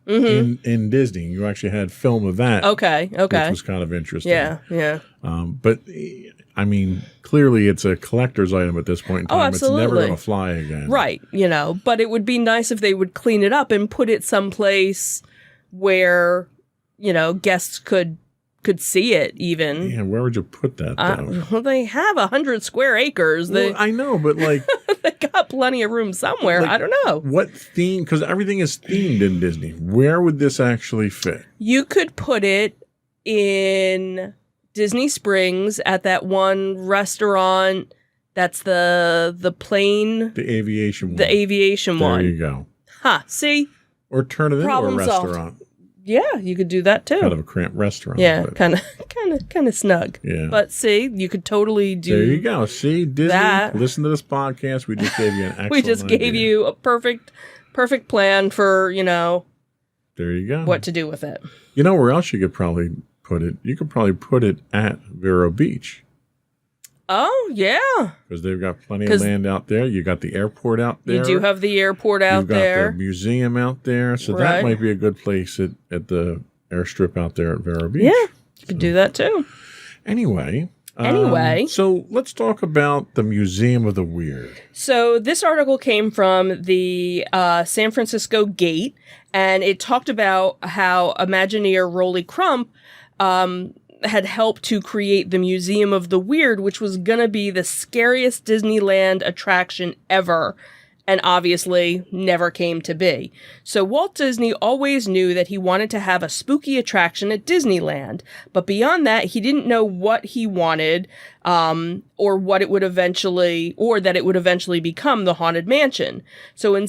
in Disney. You actually had film of that. Okay. Which was kind of interesting. Yeah. But I mean, clearly it's a collector's item at this point in time. Oh, absolutely. It's never going to fly again. Right. But it would be nice if they would clean it up and put it someplace where, guests could see it even. Yeah, where would you put that, though? Well, they have 100 square acres. I know, but like... they got plenty of room somewhere. I don't know. What theme? Because everything is themed in Disney. Where would this actually fit? You could put it in Disney Springs at that one restaurant that's the plane... The aviation one. The aviation one. There you go. See? Or turn it into a restaurant. Solved. Yeah, you could do that too. Kind of a cramped restaurant. Yeah, kind of snug. Yeah. But see, you could totally do. There you go. See, Disney. That. Listen to this podcast. We just gave you an excellent We just gave you a perfect plan for There you go. What to do with it. You know where else you could probably put it? You could probably put it at Vero Beach. Oh, yeah. Because they've got plenty of land out there. You got the airport out there. You do have the airport out there. You've got the museum out there. So that might be a good place at the airstrip out there at Vero Beach. Yeah, you could do that too. Anyway. So let's talk about the Museum of the Weird. So this article came from the San Francisco Gate, and it talked about how Imagineer Rolly Crump had helped to create the Museum of the Weird, which was going to be the scariest Disneyland attraction ever, and obviously never came to be. So Walt Disney always knew that he wanted to have a spooky attraction at Disneyland, but beyond that, he didn't know what he wanted, or that it would eventually become the Haunted Mansion. So in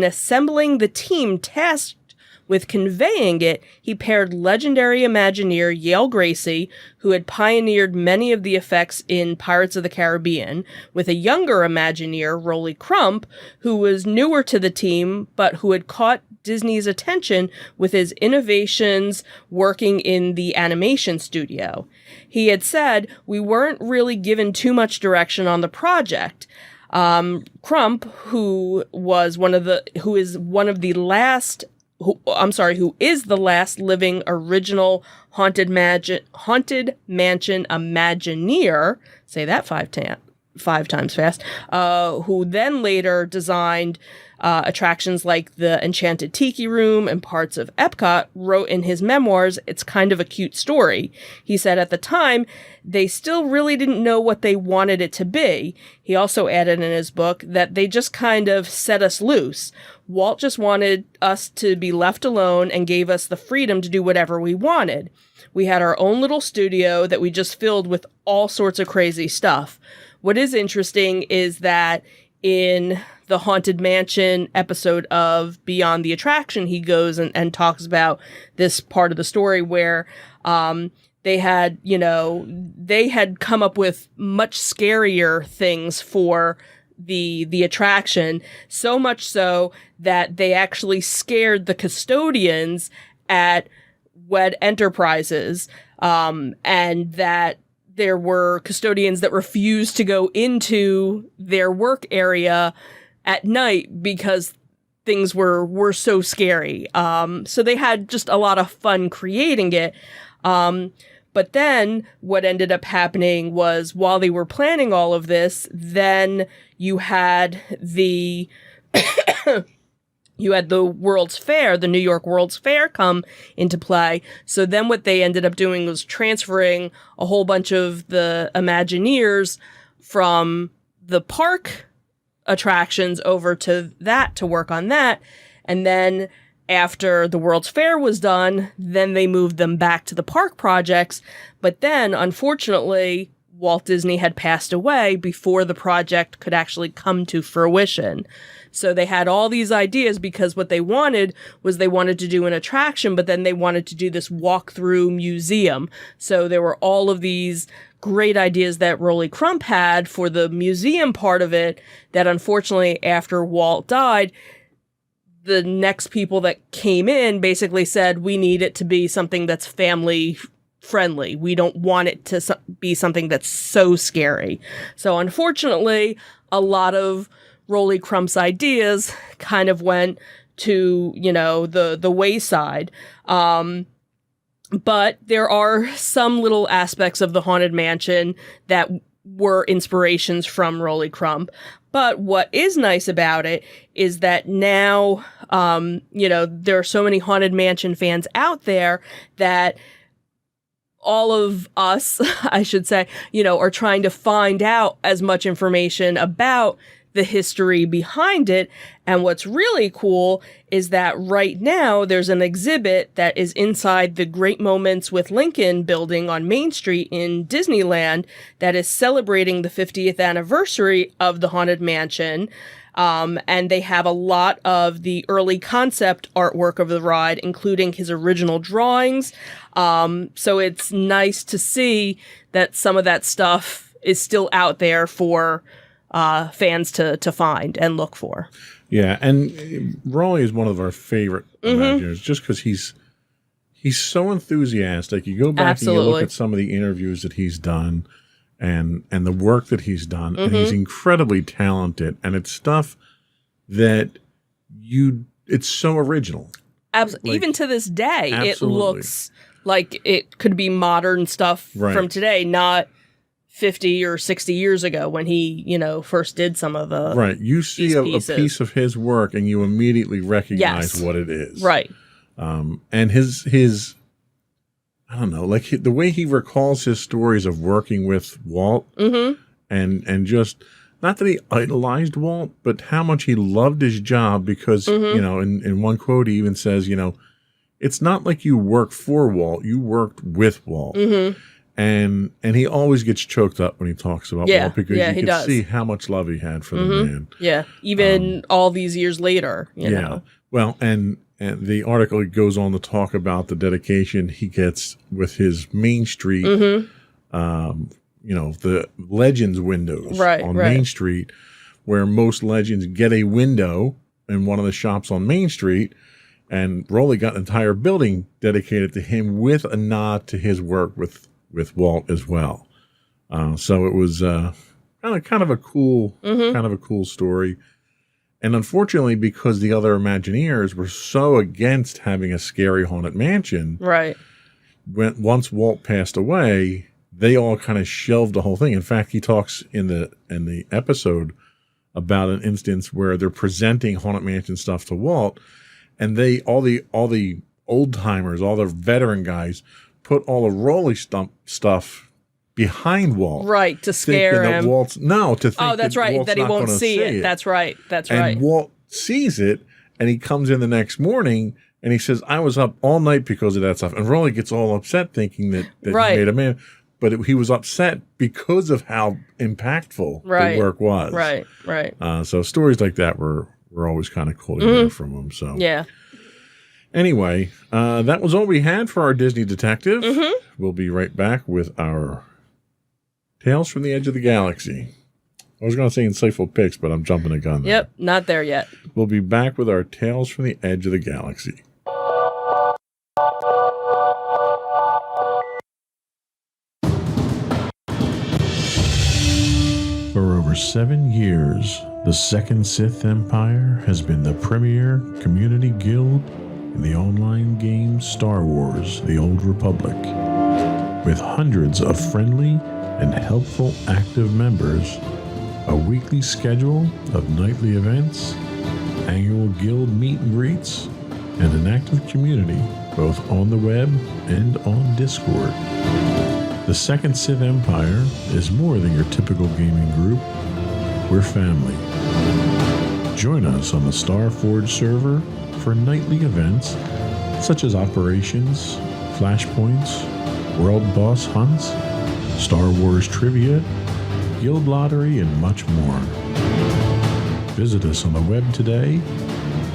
assembling the team tasked with conveying it, he paired legendary Imagineer Yale Gracie, who had pioneered many of the effects in Pirates of the Caribbean, with a younger Imagineer, Rolly Crump, who was newer to the team, but who had caught Disney's attention with his innovations working in the animation studio. He had said, "We weren't really given too much direction on the project." Crump, who is the last living original Haunted Mansion Imagineer, say that five times fast, who then later designed attractions like the Enchanted Tiki Room and parts of Epcot, wrote in his memoirs, "It's kind of a cute story." He said at the time, they still really didn't know what they wanted it to be. He also added in his book that they just kind of set us loose. Walt just wanted us to be left alone and gave us the freedom to do whatever we wanted. We had our own little studio that we just filled with all sorts of crazy stuff. What is interesting is that in the Haunted Mansion episode of Beyond the Attraction, he goes and talks about this part of the story where they had come up with much scarier things for the attraction, so much so that they actually scared the custodians at WED Enterprises, and that there were custodians that refused to go into their work area at night because things were so scary. So they had just a lot of fun creating it. But then what ended up happening was while they were planning all of this, then you had the World's Fair, the New York World's Fair come into play. So then what they ended up doing was transferring a whole bunch of the Imagineers from the park attractions over to work on that. And then after the World's Fair was done, then they moved them back to the park projects. But then, unfortunately, Walt Disney had passed away before the project could actually come to fruition. So they had all these ideas because what they wanted to do an attraction, but then they wanted to do this walk-through museum. So there were all of these great ideas that Rolly Crump had for the museum part of it that unfortunately after Walt died, the next people that came in basically said, we need it to be something that's family friendly. We don't want it to be something that's so scary. So unfortunately, a lot of Rolly Crump's ideas kind of went to, the wayside. But there are some little aspects of the Haunted Mansion that were inspirations from Rolly Crump. But what is nice about it is that now, there are so many Haunted Mansion fans out there that all of us, I should say, are trying to find out as much information about the history behind it. And what's really cool is that right now there's an exhibit that is inside the Great Moments with Lincoln building on Main Street in Disneyland that is celebrating the 50th anniversary of the Haunted Mansion. And they have a lot of the early concept artwork of the ride, including his original drawings. So it's nice to see that some of that stuff is still out there for fans to find and look for. Yeah, and Raleigh is one of our favorite Imagineers just because he's so enthusiastic. You go back and you look at some of the interviews that he's done and the work that he's done, and he's incredibly talented, and it's stuff that it's so original. Absolutely. Like, even to this day, it looks like it could be modern stuff from today, not 50 or 60 years ago when he, first did some of the You see a piece of his work and you immediately recognize what it is. Right. And his I don't know, like the way he recalls his stories of working with Walt and just, not that he idolized Walt, but how much he loved his job because, in one quote he even says, it's not like you work for Walt, you worked with Walt. And he always gets choked up when he talks about Walt because you can see how much love he had for the man. Yeah, even all these years later, you know. Well, and the article goes on to talk about the dedication he gets with his Main Street, the Legends windows on Main Street, where most Legends get a window in one of the shops on Main Street. And Rowley got an entire building dedicated to him with a nod to his work with Walt as well. So it was kind of a cool story. And unfortunately, because the other Imagineers were so against having a scary haunted mansion, once Walt passed away, they all kind of shelved the whole thing. In fact, he talks in the episode about an instance where they're presenting haunted mansion stuff to Walt, and all the old timers, all the veteran guys, put all the Rolly stuff behind Walt. Right, to scare him. That's right, that he won't see it. That's right. And Walt sees it, and he comes in the next morning, and he says, I was up all night because of that stuff. And Rolly gets all upset thinking that he made a man. But he was upset because of how impactful the work was. Right. So stories like that were always kind of cool to hear from him. So yeah. Anyway, that was all we had for our Disney Detective. We'll be right back with our Tales from the Edge of the Galaxy. I was going to say insightful picks, but I'm jumping the gun there. Yep, not there yet. We'll be back with our Tales from the Edge of the Galaxy. For over 7 years, the Second Sith Empire has been the premier community guild in the online game Star Wars: The Old Republic. With hundreds of friendly and helpful active members, a weekly schedule of nightly events, annual guild meet and greets, and an active community both on the web and on Discord. The Second Sith Empire is more than your typical gaming group. We're family. Join us on the Starforge server for nightly events such as operations, flashpoints, world boss hunts, Star Wars trivia, guild lottery, and much more. Visit us on the web today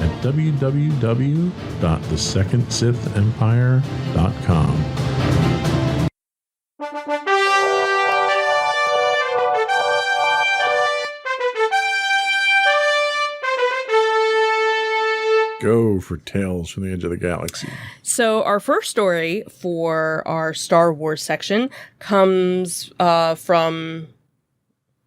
at www.thesecondsithempire.com. Go for Tales from the Edge of the Galaxy. So our first story for our Star Wars section comes from...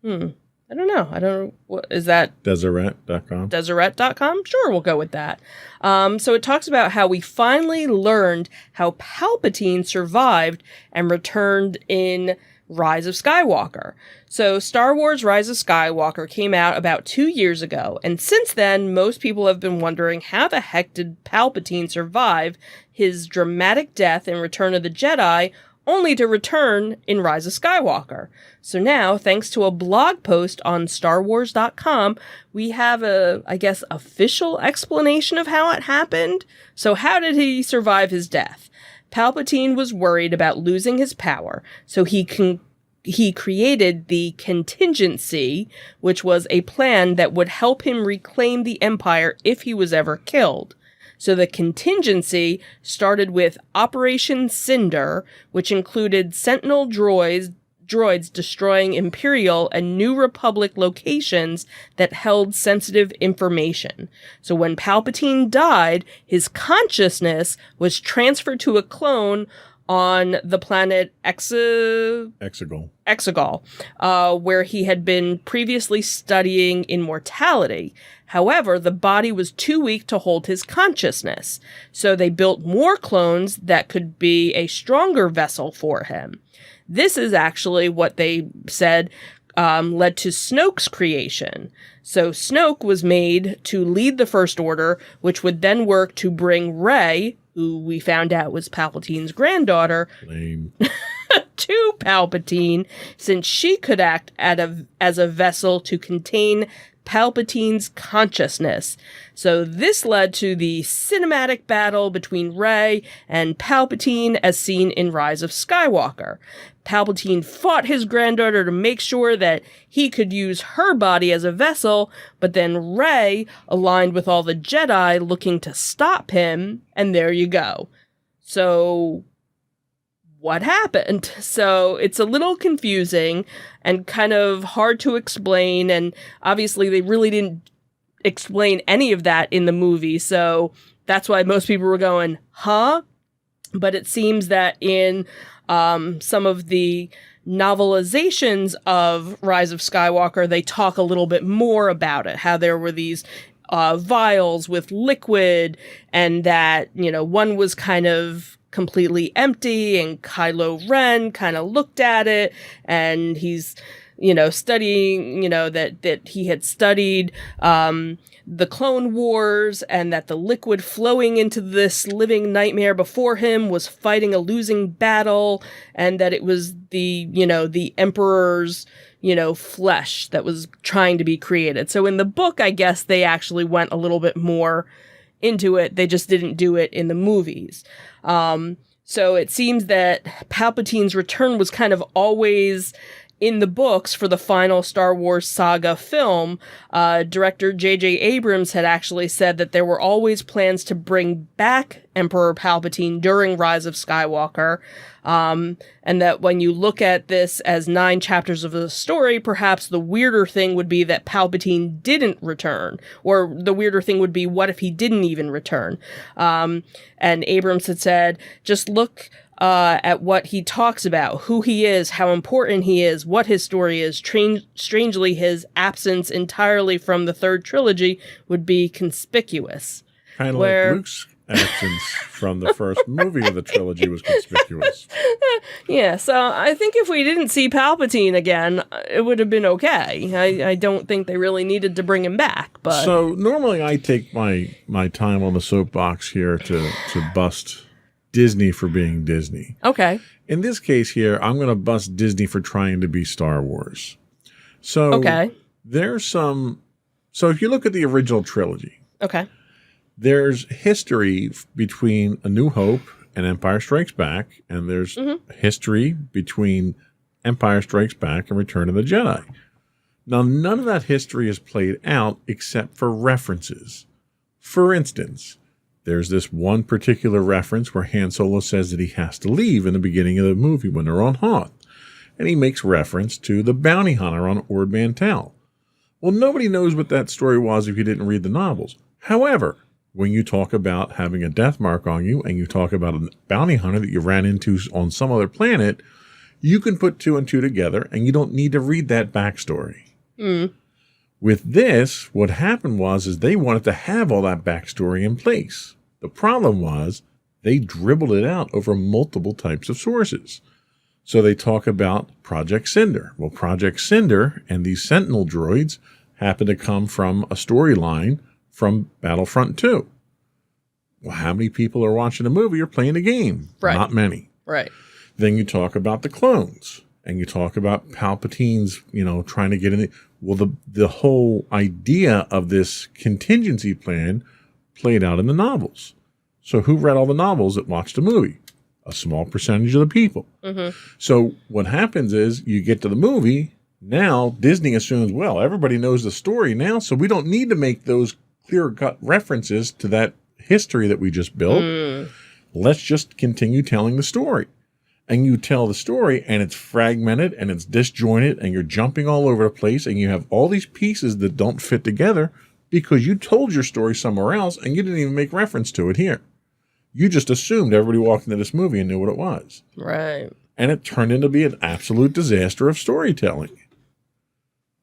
I I don't know. I don't know. What is that? Deseret.com. Deseret.com? Sure, we'll go with that. So it talks about how we finally learned how Palpatine survived and returned in Rise of Skywalker. So Star Wars Rise of Skywalker came out about 2 years ago, and since then, most people have been wondering how the heck did Palpatine survive his dramatic death in Return of the Jedi, only to return in Rise of Skywalker. So now, thanks to a blog post on StarWars.com, we have a, I guess, official explanation of how it happened. So how did he survive his death? Palpatine was worried about losing his power, so he created the contingency, which was a plan that would help him reclaim the Empire if he was ever killed. So the contingency started with Operation Cinder, which included Sentinel droids destroying Imperial and New Republic locations that held sensitive information. So when Palpatine died, his consciousness was transferred to a clone on the planet Exegol, where he had been previously studying immortality. However, the body was too weak to hold his consciousness, so they built more clones that could be a stronger vessel for him. This is actually what they said led to Snoke's creation. So Snoke was made to lead the First Order, which would then work to bring Rey, who we found out was Palpatine's granddaughter, to Palpatine, since she could act as a vessel to contain Palpatine's consciousness. So this led to the cinematic battle between Rey and Palpatine as seen in Rise of Skywalker. Palpatine fought his granddaughter to make sure that he could use her body as a vessel, but then Rey aligned with all the Jedi looking to stop him, and there you go. So what happened? So it's a little confusing and kind of hard to explain, and obviously they really didn't explain any of that in the movie, so that's why most people were going, huh? But it seems that in some of the novelizations of Rise of Skywalker, they talk a little bit more about it, how there were these vials with liquid, and that, one was kind of completely empty, and Kylo Ren kind of looked at it, and he's, studying, that he had studied the Clone Wars, and that the liquid flowing into this living nightmare before him was fighting a losing battle, and that it was the Emperor's, flesh that was trying to be created. So in the book, I guess they actually went a little bit more into it. They just didn't do it in the movies. So it seems that Palpatine's return was kind of always in the books for the final Star Wars saga film. Director J.J. Abrams had actually said that there were always plans to bring back Emperor Palpatine during Rise of Skywalker, and that when you look at this as 9 chapters of a story, perhaps the weirder thing would be that Palpatine didn't return, or the weirder thing would be, what if he didn't even return? And Abrams had said, just look at what he talks about, who he is, how important he is, what his story is. Strangely, his absence entirely from the third trilogy would be conspicuous. Kind of like Luke's absence from the first movie of the trilogy was conspicuous. Yeah, so I think if we didn't see Palpatine again, it would have been okay. I don't think they really needed to bring him back. But so normally I take my time on the soapbox here to bust Disney for being Disney. Okay. In this case here, I'm going to bust Disney for trying to be Star Wars. So okay. So if you look at the original trilogy, okay, there's history between A New Hope and Empire Strikes Back, and there's history between Empire Strikes Back and Return of the Jedi. Now, none of that history is played out except for references. For instance, there's this one particular reference where Han Solo says that he has to leave in the beginning of the movie when they're on Hoth. And he makes reference to the bounty hunter on Ord Mantell. Well, nobody knows what that story was if you didn't read the novels. However, when you talk about having a death mark on you and you talk about a bounty hunter that you ran into on some other planet, you can put 2 and 2 together, and you don't need to read that backstory. With this, what happened is they wanted to have all that backstory in place. The problem was they dribbled it out over multiple types of sources. So they talk about Project Cinder. Well, Project Cinder and these Sentinel droids happen to come from a storyline from Battlefront 2. Well, how many people are watching the movie or playing the game? Right. Not many. Right. Then you talk about the clones, and you talk about Palpatine's, trying to get in. Well, the whole idea of this contingency plan played out in the novels. So who read all the novels that watched the movie? A small percentage of the people. Mm-hmm. So what happens is you get to the movie. Now Disney assumes, well, everybody knows the story now, so we don't need to make those clear-cut references to that history that we just built. Let's just continue telling the story. And you tell the story, and it's fragmented, and it's disjointed, and you're jumping all over the place, and you have all these pieces that don't fit together because you told your story somewhere else, and you didn't even make reference to it here. You just assumed everybody walked into this movie and knew what it was. Right. And it turned into be an absolute disaster of storytelling,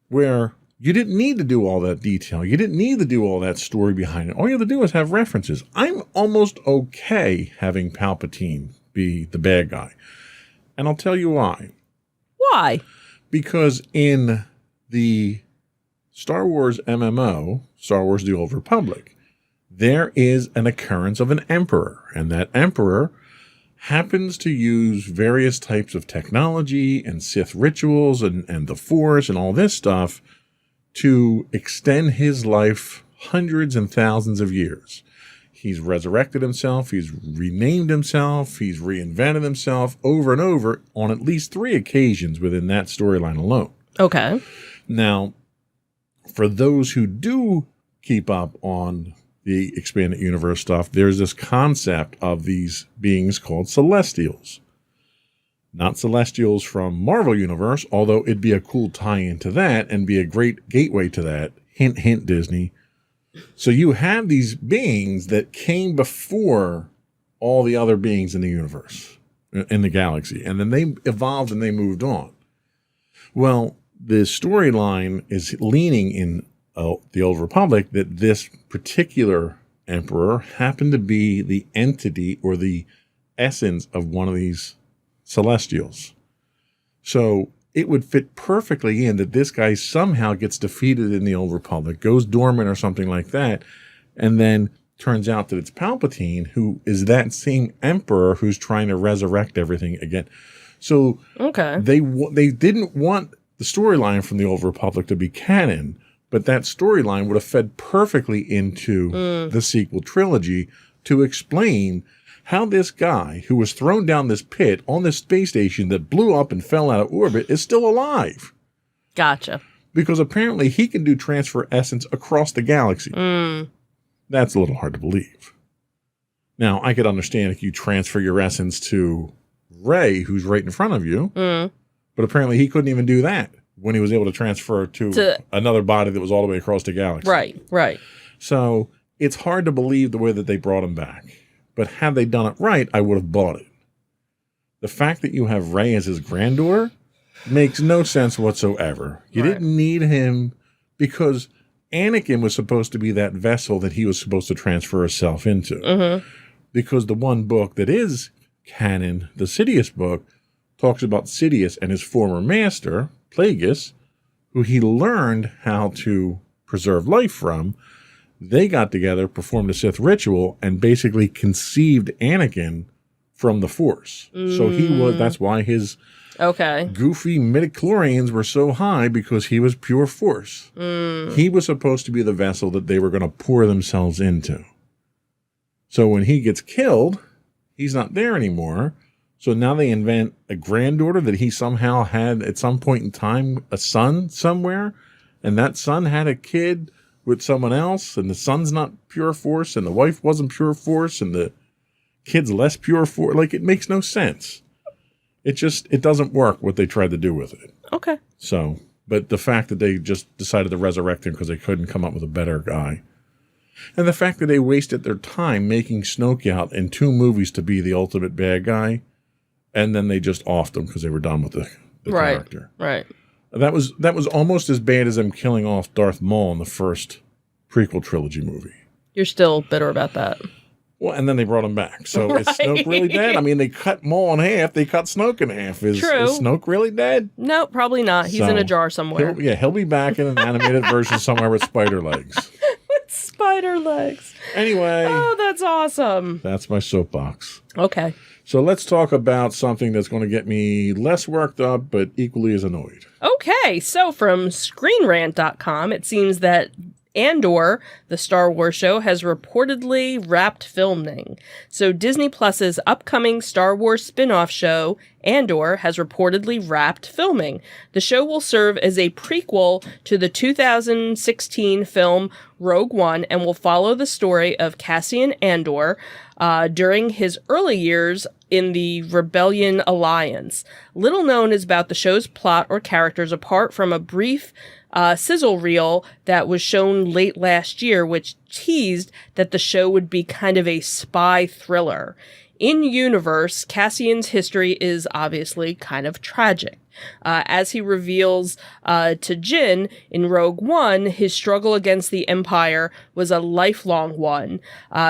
where you didn't need to do all that detail. You didn't need to do all that story behind it. All you have to do is have references. I'm almost okay having Palpatine be the bad guy. And I'll tell you why. Why? Because in the Star Wars MMO, Star Wars The Old Republic, there is an occurrence of an emperor. And that emperor happens to use various types of technology and Sith rituals and the Force and all this stuff to extend his life hundreds and thousands of years. He's resurrected himself. He's renamed himself. He's reinvented himself over and over on at least 3 occasions within that storyline alone. Okay. Now, for those who do keep up on the expanded universe stuff, there's this concept of these beings called Celestials. Not Celestials from Marvel Universe, although it'd be a cool tie-in to that and be a great gateway to that. Hint, hint, Disney. So you have these beings that came before all the other beings in the universe, in the galaxy, and then they evolved and they moved on. Well, the storyline is leaning in the Old Republic that this particular emperor happened to be the entity or the essence of one of these Celestials. So it would fit perfectly in that this guy somehow gets defeated in the Old Republic, goes dormant or something like that, and then turns out that it's Palpatine, who is that same emperor who's trying to resurrect everything again. So they didn't want the storyline from the Old Republic to be canon, but that storyline would have fed perfectly into the sequel trilogy to explain how this guy who was thrown down this pit on this space station that blew up and fell out of orbit is still alive. Gotcha. Because apparently he can do transfer essence across the galaxy. That's a little hard to believe. Now, I could understand if you transfer your essence to Rey, who's right in front of you, but apparently he couldn't even do that when he was able to transfer to another body that was all the way across the galaxy. Right. So it's hard to believe the way that they brought him back. But had they done it right, I would have bought it. The fact that you have Rey as his granddaughter makes no sense whatsoever. You didn't need him because Anakin was supposed to be that vessel that he was supposed to transfer himself into. Because the one book that is canon, the Sidious book, talks about Sidious and his former master, Plagueis, who he learned how to preserve life from. They got together, performed a Sith ritual, and basically conceived Anakin from the Force. So that's why his goofy midichlorians were so high, because he was pure Force. He was supposed to be the vessel that they were going to pour themselves into. So when he gets killed, he's not there anymore. So now they invent a granddaughter that he somehow had at some point in time, a son somewhere, and that son had a kid with someone else, and the son's not pure Force, and the wife wasn't pure Force, and the kid's less pure Force. Like, it makes no sense. It doesn't work what they tried to do with it. Okay. So, but the fact that they just decided to resurrect him because they couldn't come up with a better guy, and the fact that they wasted their time making Snoke out in 2 movies to be the ultimate bad guy, and then they just offed him because they were done with the character. Right. That was almost as bad as them killing off Darth Maul in the first prequel trilogy movie. You're still bitter about that. Well, and then they brought him back. So is Snoke really dead? I mean, they cut Maul in half. They cut Snoke in half. Is Snoke really dead? No, probably not. He's in a jar somewhere. He'll be back in an animated version somewhere with spider legs. With spider legs. Anyway. Oh, that's awesome. That's my soapbox. Okay. So let's talk about something that's going to get me less worked up, but equally as annoyed. Okay. So from ScreenRant.com, it seems that Andor, the Star Wars show, has reportedly wrapped filming. So Disney Plus's upcoming Star Wars spin-off show, Andor, has reportedly wrapped filming. The show will serve as a prequel to the 2016 film Rogue One and will follow the story of Cassian Andor during his early years in the Rebellion Alliance. Little known is about the show's plot or characters apart from a brief sizzle reel that was shown late last year, which teased that the show would be kind of a spy thriller. In universe, Cassian's history is obviously kind of tragic. As he reveals to Jyn in Rogue One, his struggle against the Empire was a lifelong one.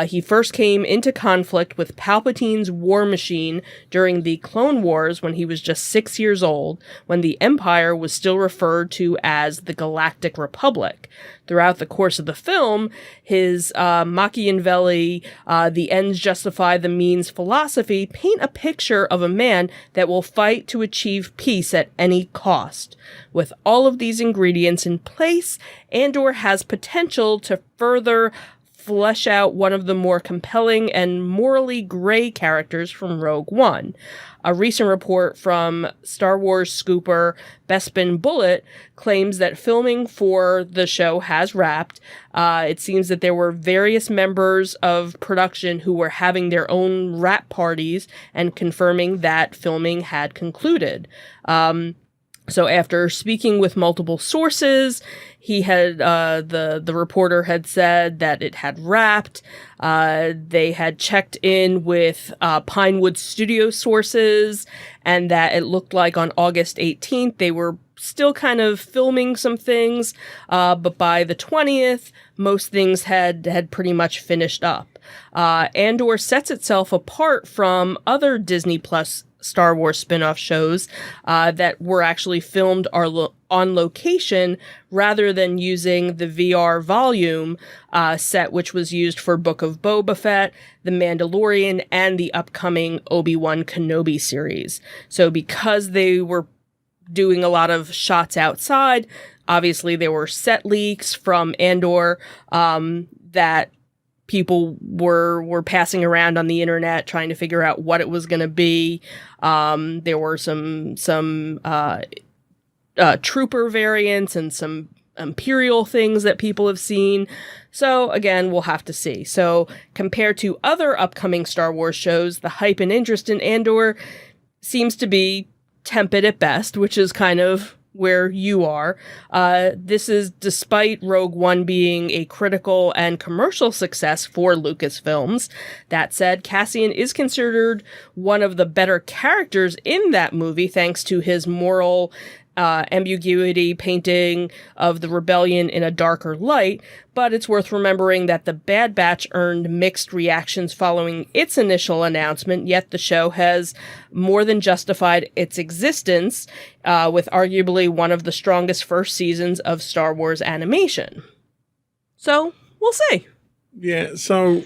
He first came into conflict with Palpatine's war machine during the Clone Wars when he was just 6 years old, when the Empire was still referred to as the Galactic Republic. Throughout the course of the film, his Machiavelli, the ends justify the means philosophy paint a picture of a man that will fight to achieve peace at any cost. With all of these ingredients in place, Andor has potential to further flesh out one of the more compelling and morally gray characters from Rogue One. A recent report from Star Wars scooper Bespin Bullet claims that filming for the show has wrapped. It seems that there were various members of production who were having their own wrap parties and confirming that filming had concluded. So after speaking with multiple sources, he had, the reporter had said that it had wrapped. They had checked in with, Pinewood Studio sources, and that it looked like on August 18th, they were still kind of filming some things. But by the 20th, most things had pretty much finished up. Andor sets itself apart from other Disney Plus Star Wars spin-off shows that were actually filmed on location rather than using the VR volume set, which was used for Book of Boba Fett, The Mandalorian, and the upcoming Obi-Wan Kenobi series. So because they were doing a lot of shots outside, obviously there were set leaks from Andor that people were passing around on the internet trying to figure out what it was going to be. There were some trooper variants and some Imperial things that people have seen. So again, we'll have to see. So compared to other upcoming Star Wars shows, the hype and interest in Andor seems to be tepid at best, which is kind of where you are. This is despite Rogue One being a critical and commercial success for Lucasfilms. That said, Cassian is considered one of the better characters in that movie thanks to his moral ambiguity painting of the rebellion in a darker light, but it's worth remembering that The Bad Batch earned mixed reactions following its initial announcement, yet the show has more than justified its existence with arguably one of the strongest first seasons of Star Wars animation. So, we'll see. Yeah, so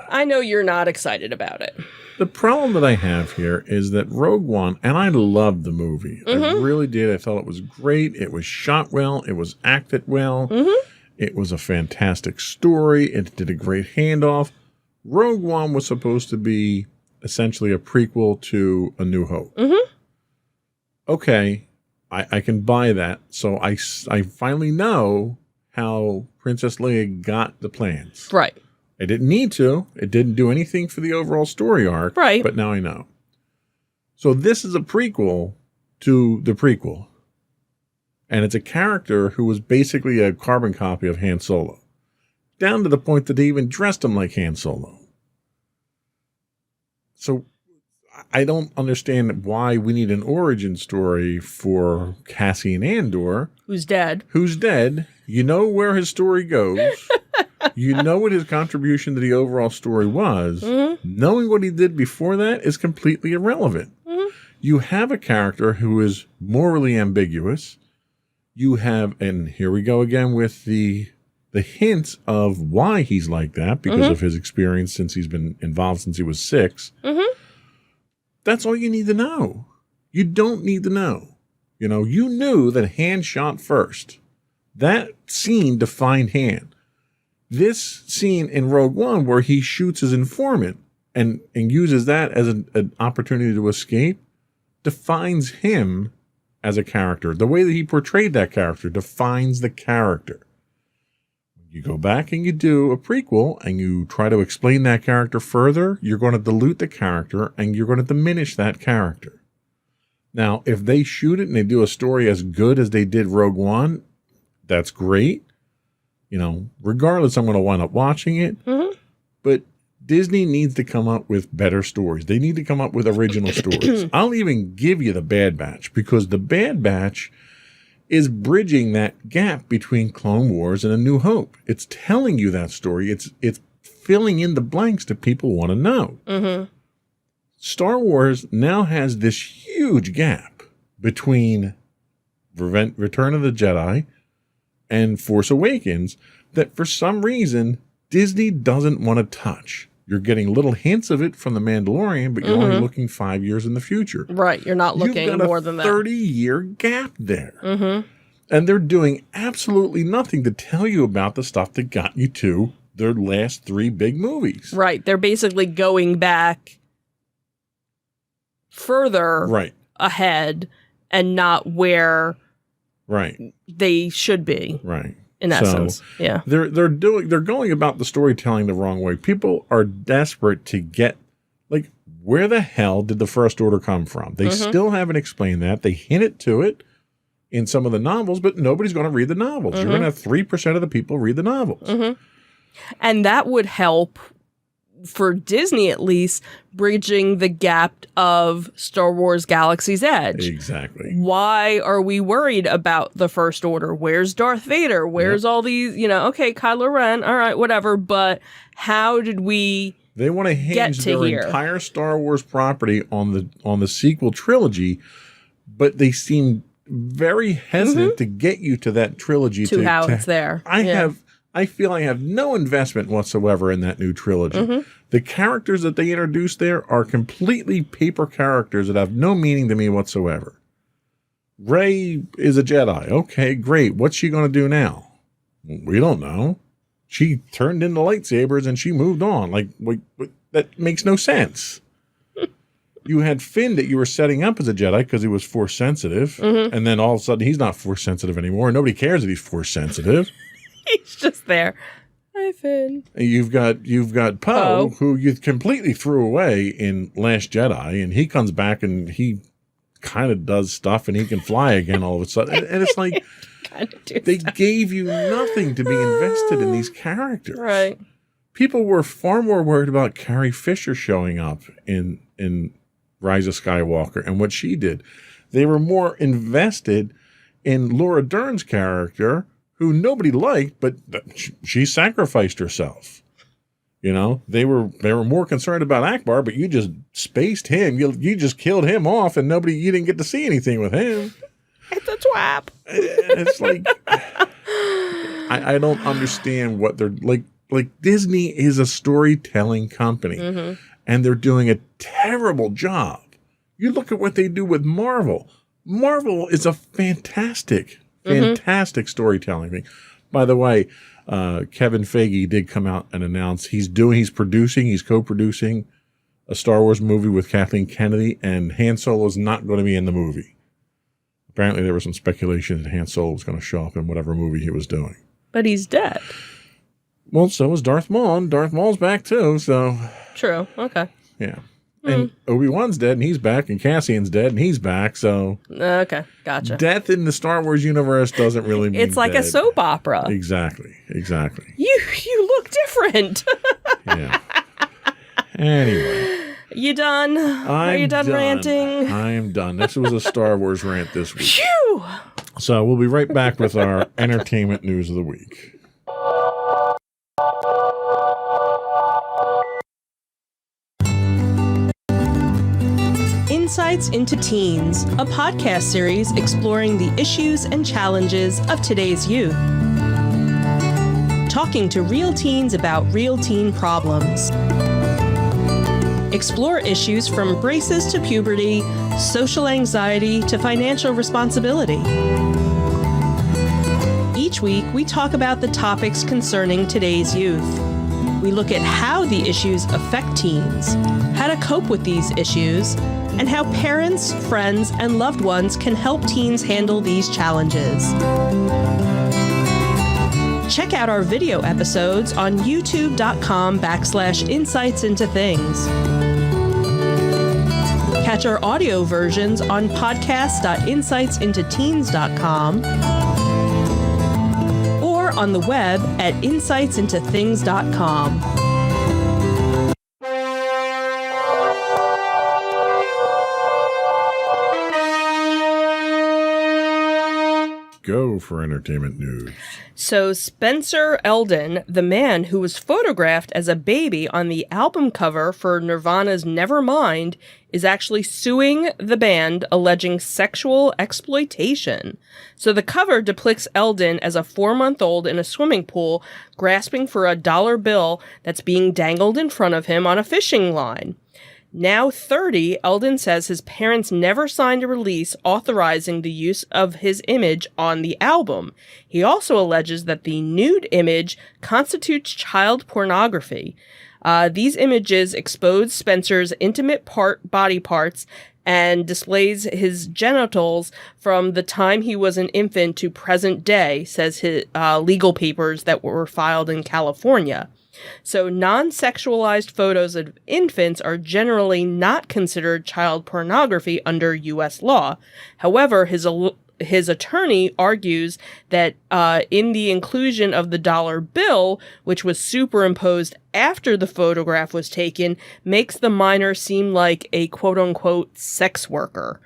I know you're not excited about it. The problem that I have here is that Rogue One, and I loved the movie. I really did. I thought it was great. It was shot well. It was acted well. It was a fantastic story. It did a great handoff. Rogue One was supposed to be essentially a prequel to A New Hope. Okay, I can buy that. So I finally know how Princess Leia got the plans. Right. I didn't need to. It didn't do anything for the overall story arc. Right. But now I know. So this is a prequel to the prequel. And it's a character who was basically a carbon copy of Han Solo. Down to the point that they even dressed him like Han Solo. So I don't understand why we need an origin story for Cassian Andor. Who's dead. You know where his story goes. You know what his contribution to the overall story was. Knowing what he did before that is completely irrelevant. You have a character who is morally ambiguous. You have, and here we go again with the hints of why he's like that because of his experience since he's been involved since he was 6. That's all you need to know. You don't need to know. You know, you knew that Han shot first. That scene defined Han. This scene in Rogue One where he shoots his informant and uses that as an opportunity to escape defines him as a character. The way that he portrayed that character defines the character. You go back and you do a prequel and you try to explain that character further, you're going to dilute the character and you're going to diminish that character. Now, if they shoot it and they do a story as good as they did Rogue One, that's great. You know, regardless, I'm going to wind up watching it. But Disney needs to come up with better stories. They need to come up with original stories. I'll even give you The Bad Batch because The Bad Batch is bridging that gap between Clone Wars and A New Hope. It's telling you that story. It's filling in the blanks that people want to know. Star Wars now has this huge gap between Return of the Jedi and Force Awakens that for some reason Disney doesn't want to touch. You're getting little hints of it from The Mandalorian, but you're only looking 5 years in the future. Right. You're not looking more than that. You've got a 30-year gap there. And they're doing absolutely nothing to tell you about the stuff that got you to their last 3 big movies. Right. They're basically going back further ahead and not where they should be. Right. In essence, yeah. They're going about the storytelling the wrong way. People are desperate to get, like, where the hell did the First Order come from? They still haven't explained that. They hinted to it in some of the novels, but nobody's going to read the novels. You're going to have 3% of the people read the novels. And that would help, for Disney at least, bridging the gap of Star Wars Galaxy's Edge. Exactly. Why are we worried about the First Order? Where's Darth Vader? Where's all these, okay, Kylo Ren, all right, whatever, but how did we They want to hinge their entire Star Wars property on the sequel trilogy, but they seem very hesitant to get you to that trilogy. To how it's there. I feel I have no investment whatsoever in that new trilogy. The characters that they introduced there are completely paper characters that have no meaning to me whatsoever. Rey is a Jedi. Okay, great. What's she going to do now? We don't know. She turned into lightsabers and she moved on. Like, that makes no sense. You had Finn that you were setting up as a Jedi because he was Force sensitive. And then all of a sudden he's not Force sensitive anymore. Nobody cares that he's Force sensitive. He's just there. Hi, Finn. You've got Poe, who you completely threw away in Last Jedi, and he comes back and he kind of does stuff and he can fly again all of a sudden. And it's like they gave you nothing to be invested in these characters. Right. People were far more worried about Carrie Fisher showing up in Rise of Skywalker and what she did. They were more invested in Laura Dern's character, who nobody liked, but she sacrificed herself. You know, they were more concerned about Akbar, but you just spaced him. You just killed him off, and you didn't get to see anything with him. It's a twap. It's like I don't understand what they're like. Like, Disney is a storytelling company, and they're doing a terrible job. You look at what they do with Marvel. Marvel is a fantastic storytelling thing. By the way, Kevin Feige did come out and announce he's co-producing a Star Wars movie with Kathleen Kennedy, and Han Solo is not going to be in the movie. Apparently there was some speculation that Han Solo was going to show up in whatever movie he was doing. But he's dead. Well, so is Darth Maul, and Darth Maul's back too, so... True, okay. Yeah. And Obi-Wan's dead, and he's back, and Cassian's dead, and he's back, so... Okay, gotcha. Death in the Star Wars universe doesn't really mean it's like dead. a soap opera. Exactly. You look different. Yeah. Anyway. You done? Are you done ranting? I am done. This was a Star Wars rant this week. Phew! So we'll be right back with our entertainment news of the week. Insights into Teens, a podcast series exploring the issues and challenges of today's youth. Talking to real teens about real teen problems. Explore issues from braces to puberty, social anxiety to financial responsibility. Each week, we talk about the topics concerning today's youth. We look at how the issues affect teens, how to cope with these issues, and how parents, friends, and loved ones can help teens handle these challenges. Check out our video episodes on youtube.com/insightsintothings. Catch our audio versions on podcast.insightsintoteens.com or on the web at insightsintothings.com. Go for entertainment news. So Spencer Eldon, the man who was photographed as a baby on the album cover for Nirvana's Nevermind, is actually suing the band, alleging sexual exploitation. So the cover depicts Eldon as a 4-month-old in a swimming pool, grasping for a dollar bill that's being dangled in front of him on a fishing line. Now 30, Eldon says his parents never signed a release authorizing the use of his image on the album. He also alleges that the nude image constitutes child pornography. These images expose Spencer's intimate body parts and displays his genitals from the time he was an infant to present day, says his legal papers that were filed in California. So non-sexualized photos of infants are generally not considered child pornography under U.S. law. However, his attorney argues that in the inclusion of the dollar bill, which was superimposed after the photograph was taken, makes the minor seem like a quote-unquote sex worker.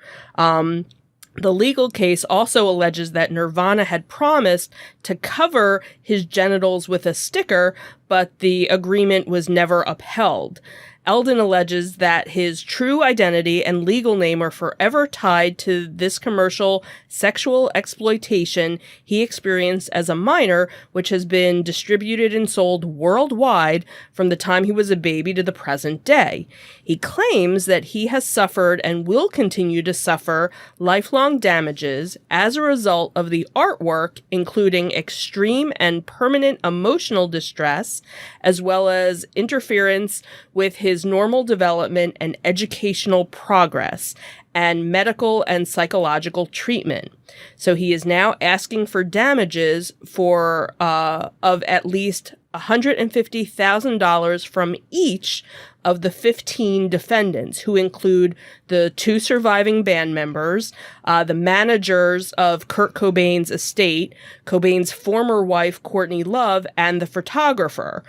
The legal case also alleges that Nirvana had promised to cover his genitals with a sticker, but the agreement was never upheld. Eldon alleges that his true identity and legal name are forever tied to this commercial sexual exploitation he experienced as a minor, which has been distributed and sold worldwide from the time he was a baby to the present day. He claims that he has suffered and will continue to suffer lifelong damages as a result of the artwork, including extreme and permanent emotional distress, as well as interference with his normal development and educational progress, and medical and psychological treatment. So he is now asking for damages of at least $150,000 from each of the 15 defendants, who include the 2 surviving band members, the managers of Kurt Cobain's estate, Cobain's former wife, Courtney Love, and the photographer,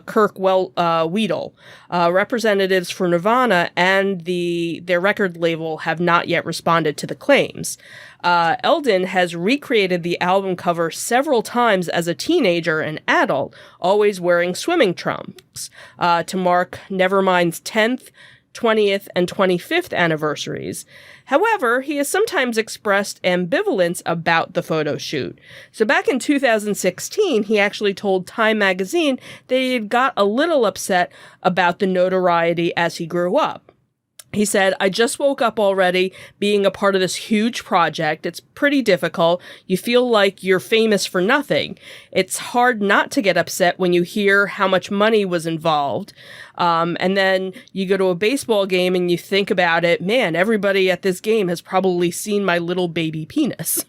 Kirk Weedle. Representatives for Nirvana and their record label have not yet responded to the claims. Eldon has recreated the album cover several times as a teenager and adult, always wearing swimming trunks, to mark Nevermind's 10th, 20th, and 25th anniversaries. However, he has sometimes expressed ambivalence about the photo shoot. So back in 2016, he actually told Time magazine that he had got a little upset about the notoriety as he grew up. He said, "I just woke up already being a part of this huge project. It's pretty difficult. You feel like you're famous for nothing. It's hard not to get upset when you hear how much money was involved. And then you go to a baseball game and you think about it, man, everybody at this game has probably seen my little baby penis."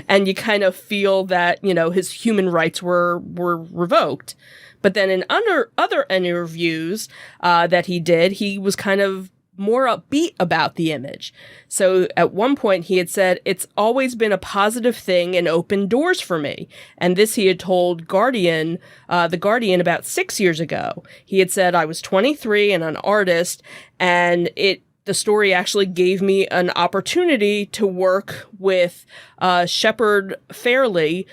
And you kind of feel that, his human rights were revoked. But then in other interviews that he did, he was kind of more upbeat about the image. So at one point he had said, "It's always been a positive thing and opened doors for me." And this he had told The Guardian about 6 years ago. He had said, "I was 23 and an artist, and the story actually gave me an opportunity to work with Shepard Fairey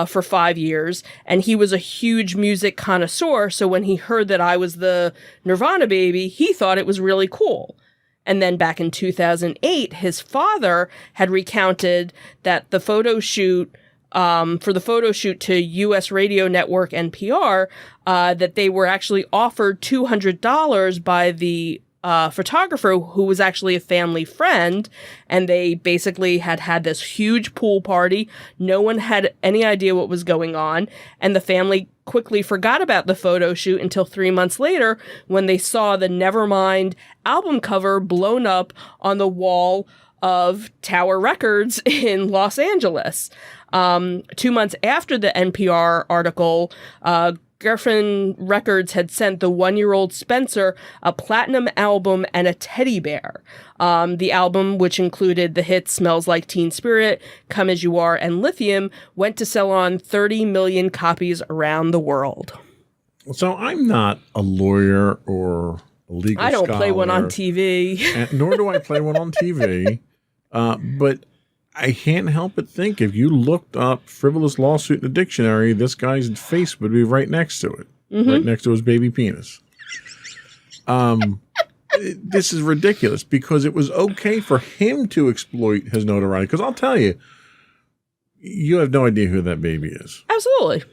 for 5 years, and he was a huge music connoisseur, so when he heard that I was the Nirvana baby, he thought it was really cool." And then back in 2008, his father had recounted that the photo shoot for the photo shoot to U.S. radio network NPR, that they were actually offered $200 by the photographer, who was actually a family friend, and they basically had this huge pool party. No one had any idea what was going on, and the family quickly forgot about the photo shoot until 3 months later when they saw the Nevermind album cover blown up on the wall of Tower Records in Los Angeles. 2 months after the NPR article, Geffen Records had sent the 1-year-old Spencer a platinum album and a teddy bear. The album, which included the hits Smells Like Teen Spirit, Come As You Are, and Lithium, went to sell on 30 million copies around the world. So I'm not a lawyer or a legal I don't scholar, play one on TV. nor do I play one on TV. But I can't help but think if you looked up frivolous lawsuit in the dictionary, this guy's face would be right next to it, right next to his baby penis. This is ridiculous because it was okay for him to exploit his notoriety. Because I'll tell you, you have no idea who that baby is. Absolutely.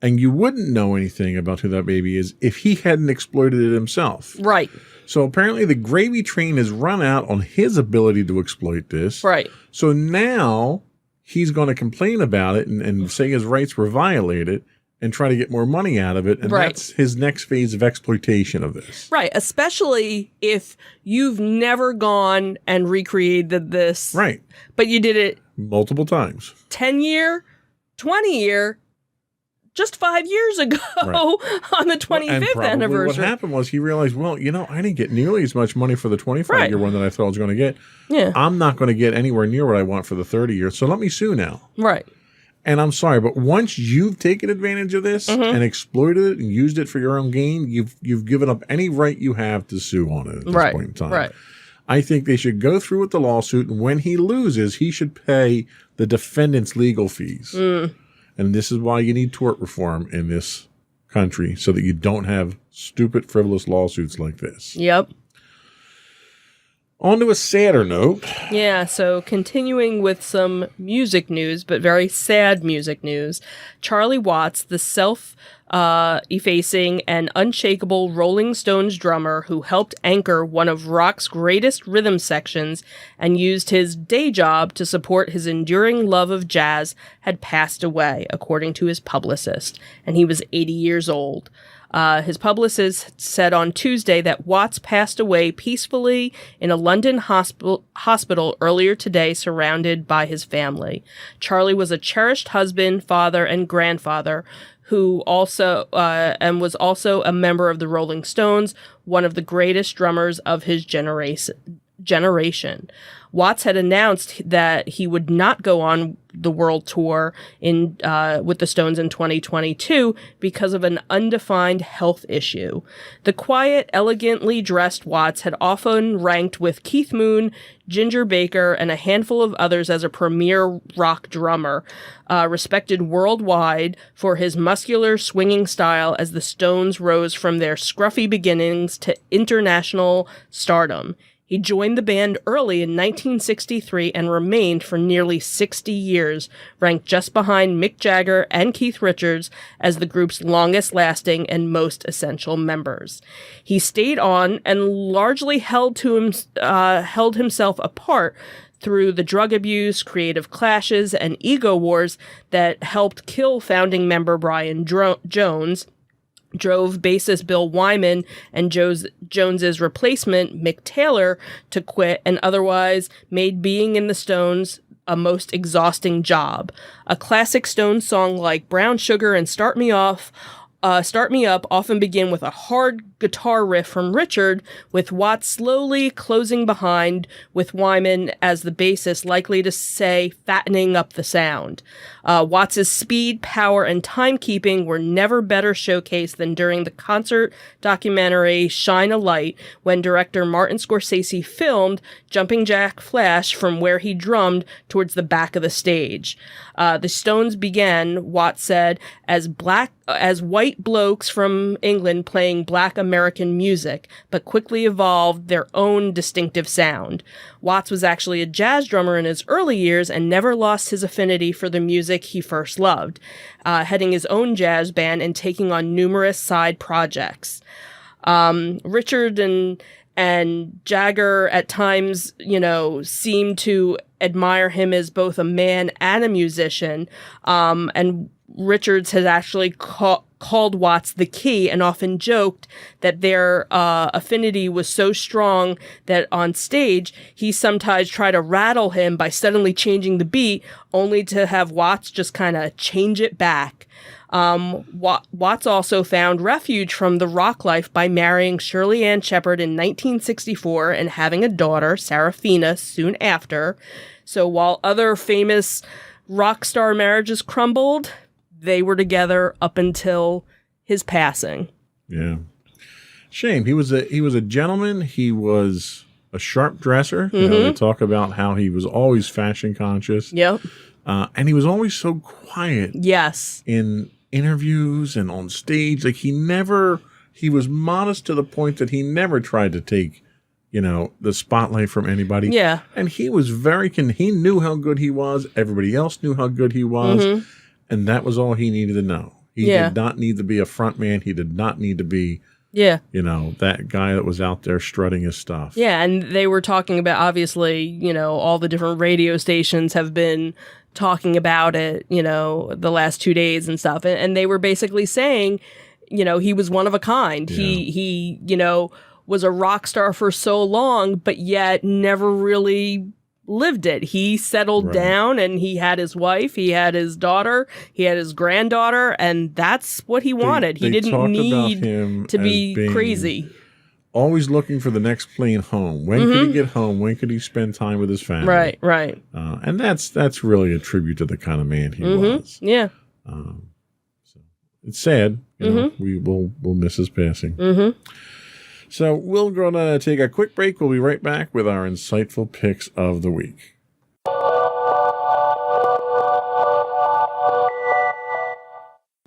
And you wouldn't know anything about who that baby is if he hadn't exploited it himself. Right. So apparently the gravy train has run out on his ability to exploit this. Right. So now he's going to complain about it and say his rights were violated and try to get more money out of it. And that's his next phase of exploitation of this. Right. Especially if you've never gone and recreated this. Right. But you did it multiple times. 10-year, 20-year. Just 5 years ago on the 25th anniversary. What happened was he realized, well, I didn't get nearly as much money for the 25-year one that I thought I was going to get. Yeah. I'm not going to get anywhere near what I want for the 30-year, so let me sue now. Right. And I'm sorry, but once you've taken advantage of this and exploited it and used it for your own gain, you've given up any right you have to sue on it at this point in time. Right. I think they should go through with the lawsuit, and when he loses, he should pay the defendant's legal fees. And this is why you need tort reform in this country, so that you don't have stupid, frivolous lawsuits like this. Yep. On to a sadder note. Yeah, so continuing with some music news, but very sad music news. Charlie Watts, the self-effacing and unshakable Rolling Stones drummer who helped anchor one of rock's greatest rhythm sections and used his day job to support his enduring love of jazz, had passed away, according to his publicist, and he was 80 years old. His publicist said on Tuesday that Watts passed away peacefully in a London hospital earlier today, surrounded by his family. Charlie was a cherished husband, father, and grandfather who also was also a member of the Rolling Stones, one of the greatest drummers of his generation. Watts had announced that he would not go on the world tour with the Stones in 2022 because of an undefined health issue. The quiet, elegantly dressed Watts had often ranked with Keith Moon, Ginger Baker, and a handful of others as a premier rock drummer, respected worldwide for his muscular, swinging style as the Stones rose from their scruffy beginnings to international stardom. He joined the band early in 1963 and remained for nearly 60 years, ranked just behind Mick Jagger and Keith Richards as the group's longest-lasting and most essential members. He stayed on and largely held himself apart through the drug abuse, creative clashes, and ego wars that helped kill founding member Brian Jones, drove bassist Bill Wyman and Jones's replacement, Mick Taylor, to quit, and otherwise made being in the Stones a most exhausting job. A classic Stones song like Brown Sugar and Start Me Up often begin with a hard guitar riff from Richard, with Watts slowly closing behind, with Wyman as the bassist, likely to say fattening up the sound. Watts' speed, power, and timekeeping were never better showcased than during the concert documentary Shine a Light, when director Martin Scorsese filmed Jumping Jack Flash from where he drummed towards the back of the stage. The Stones began, Watts said, as white blokes from England playing black American music, but quickly evolved their own distinctive sound. Watts was actually a jazz drummer in his early years and never lost his affinity for the music he first loved, heading his own jazz band and taking on numerous side projects. Richard and Jagger at times, seemed to admire him as both a man and a musician. And Richards has actually called Watts the key and often joked that their affinity was so strong that on stage he sometimes tried to rattle him by suddenly changing the beat, only to have Watts just kind of change it back. Watts also found refuge from the rock life by marrying Shirley Ann Shepard in 1964 and having a daughter, Serafina, soon after. So while other famous rock star marriages crumbled, they were together up until his passing. Yeah. Shame. He was a gentleman. He was a sharp dresser. They talk about how he was always fashion conscious. Yep. And he was always so quiet. Yes. In interviews and on stage. Like he was modest to the point that he never tried to take, the spotlight from anybody. Yeah. And he was he knew how good he was. Everybody else knew how good he was. And that was all he needed to know. He did not need to be a front man. He did not need to be, that guy that was out there strutting his stuff. Yeah. And they were talking about, obviously, all the different radio stations have been talking about it, the last 2 days and stuff. And they were basically saying, he was one of a kind. Yeah. He was a rock star for so long, but yet never really lived it. He settled down and he had his wife, he had his daughter, he had his granddaughter, and that's what he wanted. He didn't need to be crazy. Always looking for the next plane home. When could he get home? When could he spend time with his family? Right. And that's really a tribute to the kind of man he was. Yeah. So it's sad. We'll miss his passing. So we're going to take a quick break. We'll be right back with our insightful picks of the week.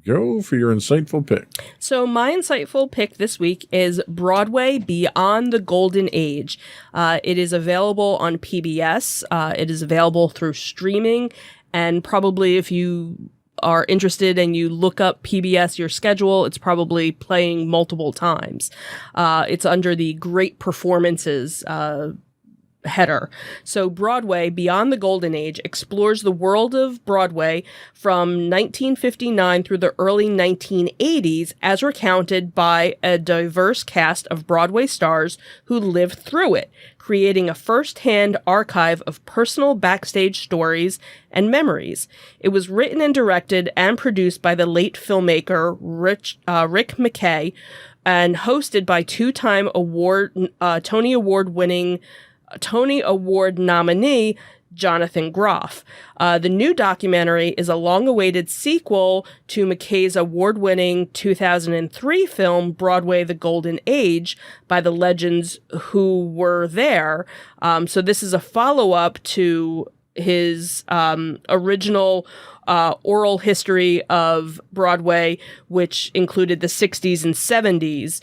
Go for your insightful pick. So my insightful pick this week is Broadway Beyond the Golden Age. It is available on PBS. It is available through streaming, and probably if you are interested and you look up PBS, your schedule, it's probably playing multiple times. It's under the Great Performances header. So Broadway Beyond the Golden Age explores the world of Broadway from 1959 through the early 1980s as recounted by a diverse cast of Broadway stars who lived through it, creating a first-hand archive of personal backstage stories and memories. It was written and directed and produced by the late filmmaker Rick McKay and hosted by two-time Tony Award nominee Jonathan Groff. The new documentary is a long-awaited sequel to McKay's award-winning 2003 film Broadway: The Golden Age by the legends who were there. So this is a follow-up to his original oral history of Broadway, which included the 60s and 70s.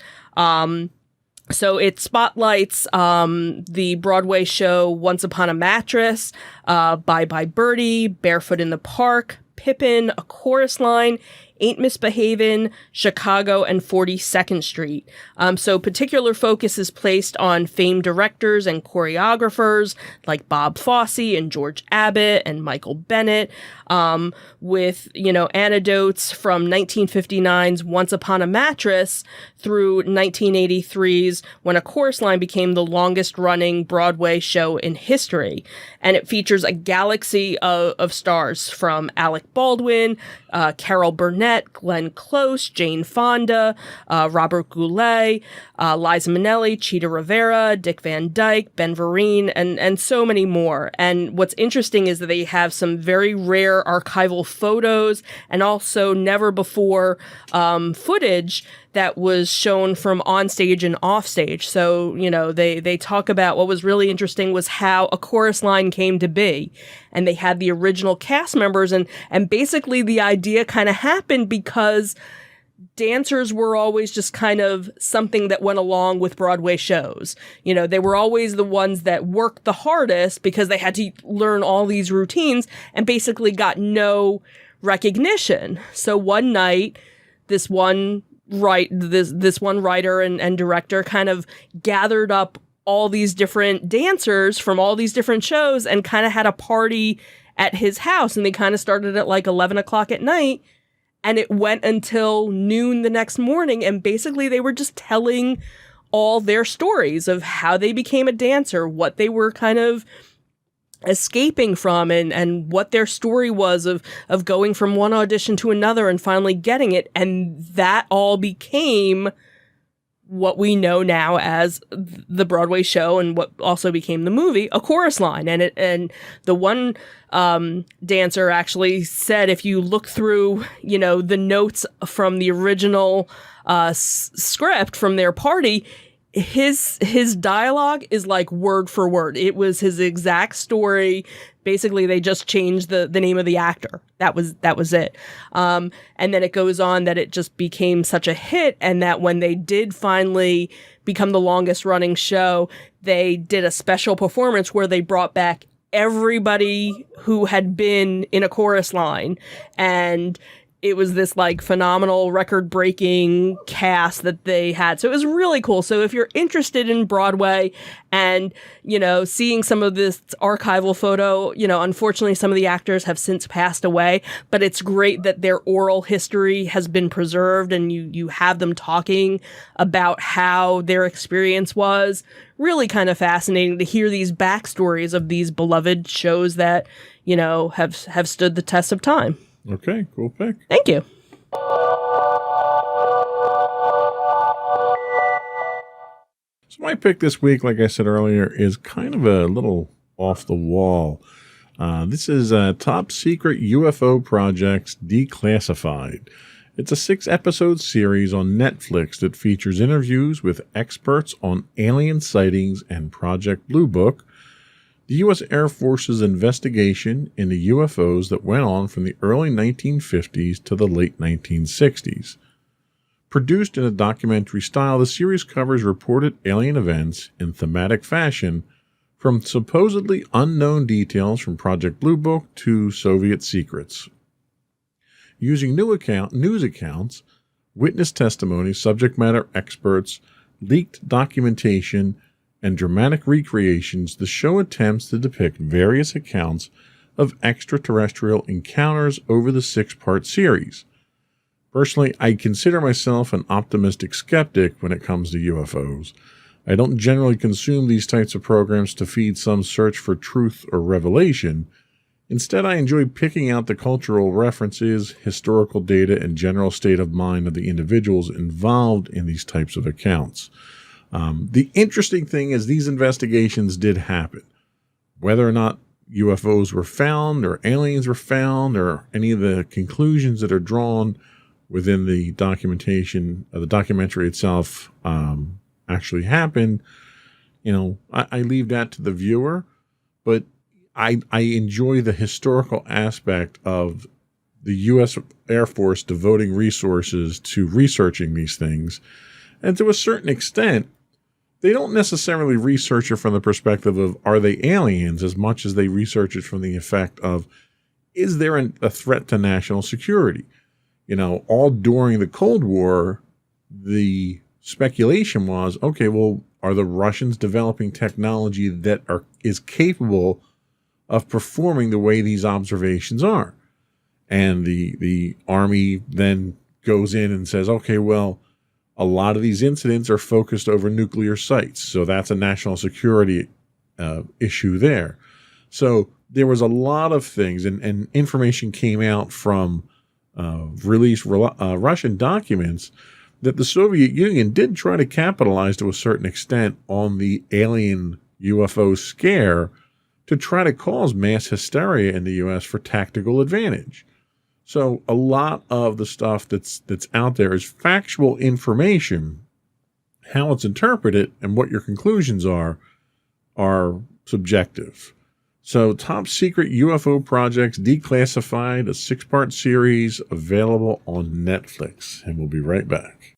So it spotlights the Broadway show Once Upon a Mattress, Bye Bye Birdie, Barefoot in the Park, Pippin, A Chorus Line, Ain't Misbehavin', Chicago, and 42nd Street. So particular focus is placed on famed directors and choreographers like Bob Fosse and George Abbott and Michael Bennett, with, anecdotes from 1959's Once Upon a Mattress through 1983's When A Chorus Line became the longest running Broadway show in history. And it features a galaxy of stars from Alec Baldwin, Carol Burnett, Burnett, Glenn Close, Jane Fonda, Robert Goulet, Liza Minnelli, Cheetah Rivera, Dick Van Dyke, Ben Vereen, and so many more. And what's interesting is that they have some very rare archival photos and also never before footage that was shown from onstage and offstage. So, they talk about what was really interesting was how A Chorus Line came to be. And they had the original cast members, and basically the idea kind of happened because dancers were always just kind of something that went along with Broadway shows. They were always the ones that worked the hardest because they had to learn all these routines and basically got no recognition. So one night, this one writer and director kind of gathered up all these different dancers from all these different shows and kind of had a party at his house. And they kind of started at like 11 o'clock at night, and it went until noon the next morning. And basically they were just telling all their stories of how they became a dancer, what they were kind of escaping from, and what their story was of going from one audition to another and finally getting it. And that all became what we know now as the Broadway show, and what also became the movie, A Chorus Line. And the one dancer actually said, if you look through, the notes from the original script from their party, his dialogue is like word for word. It was his exact story. Basically, they just changed the name of the actor. That was it. And then it goes on that it just became such a hit, and that when they did finally become the longest running show, they did a special performance where they brought back everybody who had been in A Chorus Line, and it was this like phenomenal record-breaking cast that they had. So it was really cool. So if you're interested in Broadway and, seeing some of this archival photo, unfortunately some of the actors have since passed away, but it's great that their oral history has been preserved, and you have them talking about how their experience was. Really kind of fascinating to hear these backstories of these beloved shows that, have stood the test of time. Okay, cool pick. Thank you. So my pick this week, like I said earlier, is kind of a little off the wall. This is Top Secret UFO Projects Declassified. It's a 6-episode series on Netflix that features interviews with experts on alien sightings and Project Blue Book, the U.S. Air Force's investigation into UFOs that went on from the early 1950s to the late 1960s. Produced in a documentary style, the series covers reported alien events in thematic fashion, from supposedly unknown details from Project Blue Book to Soviet secrets. Using news accounts, witness testimony, subject matter experts, leaked documentation, and dramatic recreations, the show attempts to depict various accounts of extraterrestrial encounters over the 6-part series. Personally, I consider myself an optimistic skeptic when it comes to UFOs. I don't generally consume these types of programs to feed some search for truth or revelation. Instead, I enjoy picking out the cultural references, historical data, and general state of mind of the individuals involved in these types of accounts. The interesting thing is these investigations did happen. Whether or not UFOs were found or aliens were found or any of the conclusions that are drawn within the documentation of the documentary itself actually happened, I leave that to the viewer. But I enjoy the historical aspect of the U.S. Air Force devoting resources to researching these things. And to a certain extent, they don't necessarily research it from the perspective of, are they aliens, as much as they research it from the effect of, is there a threat to national security? All during the Cold War, the speculation was, okay, well, are the Russians developing technology that is capable of performing the way these observations are? And the Army then goes in and says, okay, well, a lot of these incidents are focused over nuclear sites, so that's a national security issue there. So there was a lot of things, and information came out from released Russian documents that the Soviet Union did try to capitalize to a certain extent on the alien UFO scare to try to cause mass hysteria in the U.S. for tactical advantage. So a lot of the stuff that's out there is factual information. How it's interpreted and what your conclusions are subjective. So Top Secret UFO Projects Declassified, a 6-part series available on Netflix. And we'll be right back.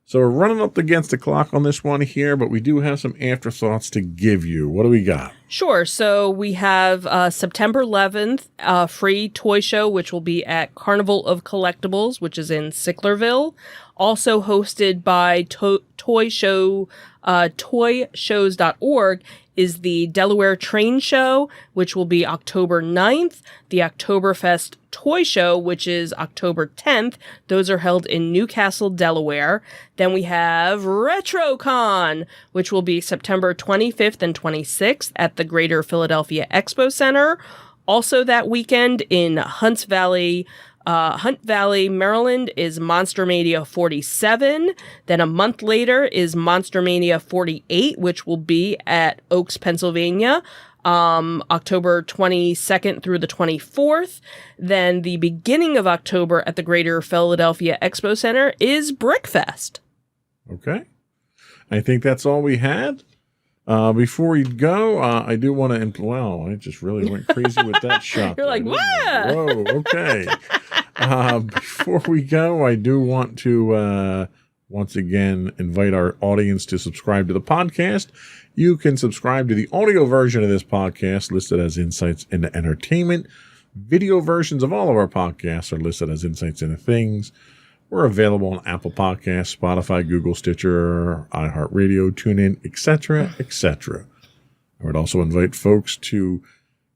So we're running up against the clock on this one here, but we do have some afterthoughts to give you. What do we got? Sure. So we have September 11th, a free toy show, which will be at Carnival of Collectibles, which is in Sicklerville. Also hosted by toyshows.org is the Delaware Train Show, which will be October 9th. The Oktoberfest Toy Show, which is October 10th. Those are held in Newcastle, Delaware. Then we have RetroCon, which will be September 25th and 26th at the Greater Philadelphia Expo Center. Also that weekend in Hunt Valley, Maryland is Monster Mania 47. Then a month later is Monster Mania 48, which will be at Oaks, Pennsylvania, October 22nd through the 24th. Then the beginning of October at the Greater Philadelphia Expo Center is Brickfest. Okay. I think that's all we had. Before we go, I do want to... Wow, I just really went crazy with that shot. You're like, what? Whoa, okay. Before we go, I do want to once again invite our audience to subscribe to the podcast. You can subscribe to the audio version of this podcast listed as Insights into Entertainment. Video versions of all of our podcasts are listed as Insights into Things. We're available on Apple Podcasts, Spotify, Google, Stitcher, iHeartRadio, TuneIn, etc., etc. I would also invite folks to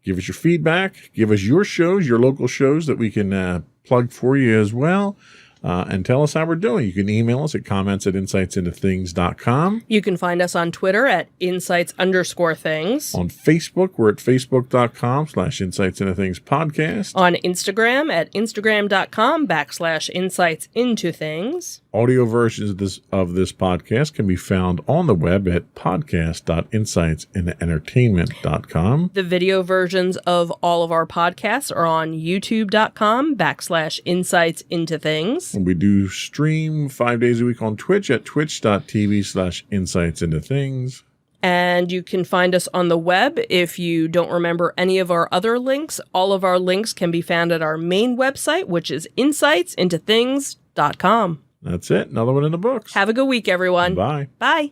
give us your feedback, give us your shows, your local shows that we can plug for you as well, and tell us how we're doing. You can email us at comments@insightsintothings.com. You can find us on Twitter at insights_things. On Facebook, we're at facebook.com/insightsintothingspodcast. On Instagram at instagram.com/insightsintothings. Audio versions of this podcast can be found on the web at podcast.insightsintoentertainment.com. The video versions of all of our podcasts are on youtube.com/insightsintothings. We do stream 5 days a week on Twitch at twitch.tv/insightsintothings. And you can find us on the web. If you don't remember any of our other links, all of our links can be found at our main website, which is insightsintothings.com. That's it. Another one in the books. Have a good week, everyone. Bye. Bye.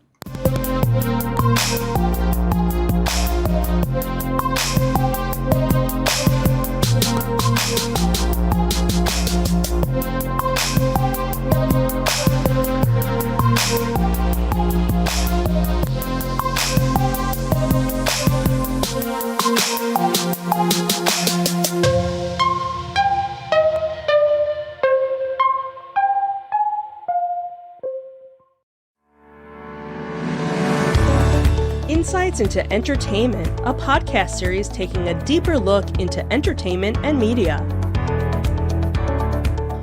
Insights into Entertainment, a podcast series taking a deeper look into entertainment and media.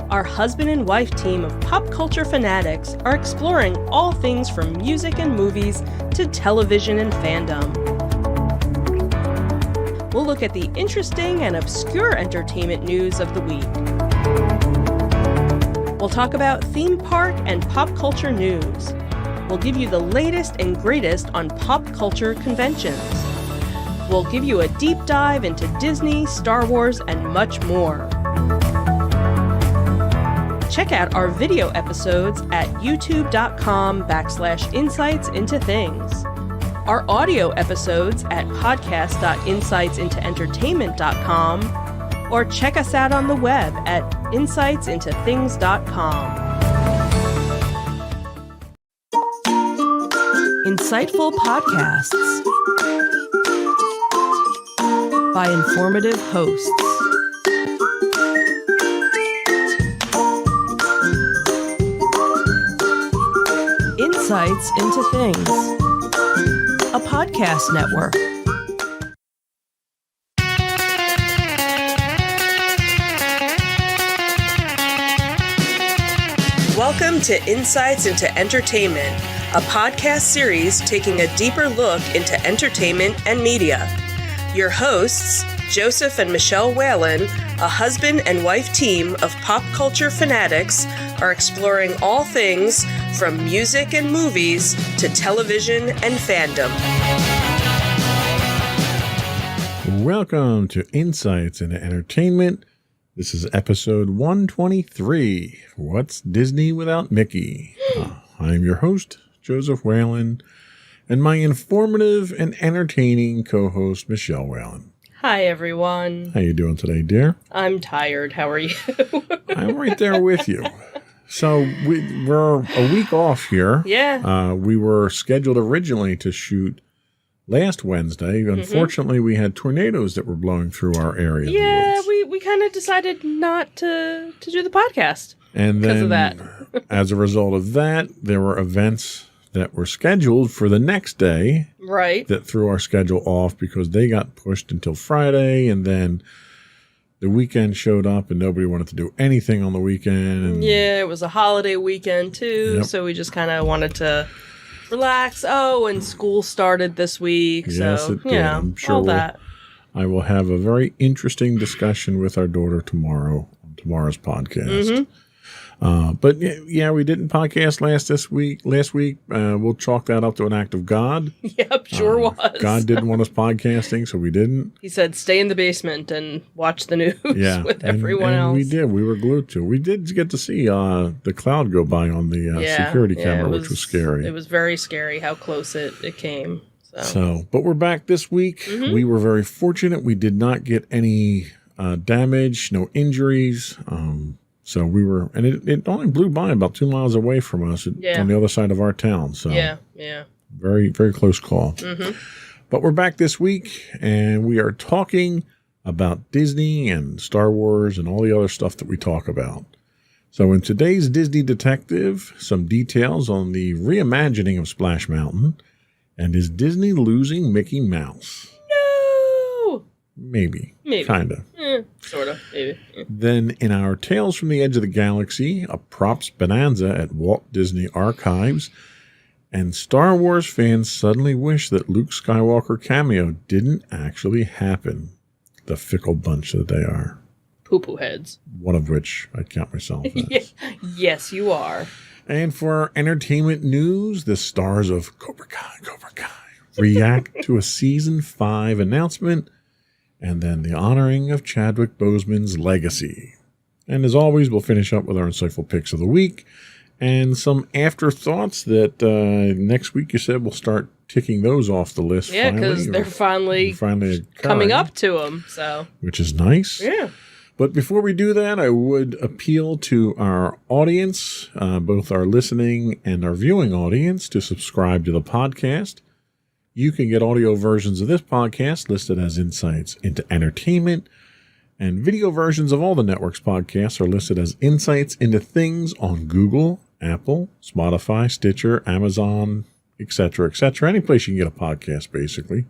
Our husband and wife team of pop culture fanatics are exploring all things from music and movies to television and fandom. We'll look at the interesting and obscure entertainment news of the week. We'll talk about theme park and pop culture news. We'll give you the latest and greatest on pop culture conventions. We'll give you a deep dive into Disney, Star Wars, and much more. Check out our video episodes at youtube.com/insightsintothings. Our audio episodes at podcast.insightsintoentertainment.com, or check us out on the web at insightsintothings.com. Insightful podcasts by informative hosts. Insights into Things, a podcast network. Welcome to Insights into Entertainment, a podcast series taking a deeper look into entertainment and media. Your hosts, Joseph and Michelle Whalen, a husband and wife team of pop culture fanatics, are exploring all things from music and movies to television and fandom. Welcome to Insights into Entertainment. This is episode 123. What's Disney without Mickey? I'm your host, Joseph Whalen, and my informative and entertaining co-host, Michelle Whalen. Hi, everyone. How you doing today, dear? I'm tired. How are you? I'm right there with you. So we're a week off here. Yeah. We were scheduled originally to shoot last Wednesday. Unfortunately, we had tornadoes that were blowing through our area. Yeah, we kind of decided not to do the podcast. And then, because of that. as a result of that, there were events that were scheduled for the next day. Right. That threw our schedule off because they got pushed until Friday, and then the weekend showed up and nobody wanted to do anything on the weekend. And yeah, it was a holiday weekend too, Yep. so we just kind of wanted to relax. Oh, and school started this week, Yes, so it did. you know, I'm sure all that. I will have a very interesting discussion with our daughter tomorrow on tomorrow's podcast. But yeah, we didn't podcast last week. We'll chalk that up to an act of God. Yep, sure was. God didn't want us podcasting, so we didn't. He said, "Stay in the basement and watch the news with everyone else." We did. We were glued to. We did get to see the cloud go by on the security camera, which was scary. It was very scary how close it came. So, but we're back this week. We were very fortunate. We did not get any damage, no injuries. So we were, and it only blew by about 2 miles away from us on the other side of our town. So yeah. Very, very close call. But we're back this week, and we are talking about Disney and Star Wars and all the other stuff that we talk about. So in today's Disney Detective, some details on the reimagining of Splash Mountain, and is Disney losing Mickey Mouse? No! Maybe. Kind of. Sort of. Maybe. Then in our Tales from the Edge of the Galaxy, a props bonanza at Walt Disney Archives, and Star Wars fans suddenly wish that Luke Skywalker cameo didn't actually happen. The fickle bunch that they are. Poo-poo heads. One of which I count myself as. Yes, you are. And for our entertainment news, the stars of Cobra Kai react to a Season 5 announcement, and then the honoring of Chadwick Boseman's legacy. And as always, we'll finish up with our insightful picks of the week and some afterthoughts that next week you said we'll start ticking those off the list. Yeah, because they're finally coming up to them. So, which is nice. Yeah. But before we do that, I would appeal to our audience, both our listening and our viewing audience, to subscribe to the podcast. You can get audio versions of this podcast listed as Insights into Entertainment, and video versions of all the network's podcasts are listed as Insights into Things on Google, Apple, Spotify, Stitcher, Amazon, etc., etc. Any place you can get a podcast, basically.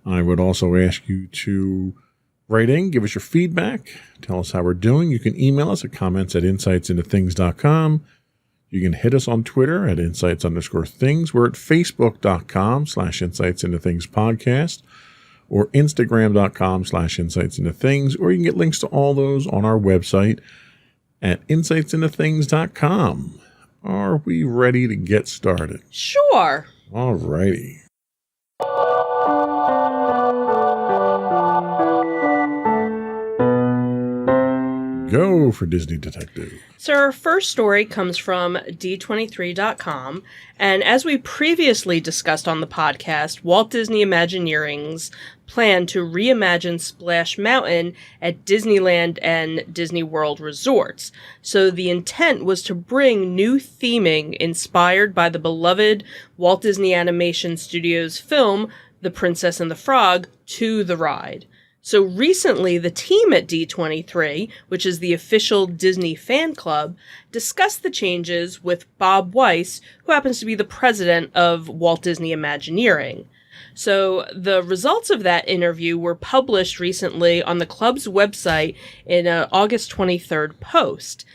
I would also ask you to write in, give us your feedback, tell us how we're doing. You can email us at comments@insightsintothings.com. You can hit us on Twitter at insights_things. We're at facebook.com/insightsintothingspodcast or instagram.com/insightsintothings, or you can get links to all those on our website at insightsintothings.com. Are we ready to get started? Sure. All righty. Go for Disney Detective. So our first story comes from D23.com, and as we previously discussed on the podcast, Walt Disney Imagineering's plan to reimagine Splash Mountain at Disneyland and Disney World resorts. So the intent was to bring new theming inspired by the beloved Walt Disney Animation Studios film, The Princess and the Frog, to the ride. So recently, the team at D23, which is the official Disney fan club, discussed the changes with Bob Weiss, who happens to be the president of Walt Disney Imagineering. So the results of that interview were published recently on the club's website in an August 23rd post.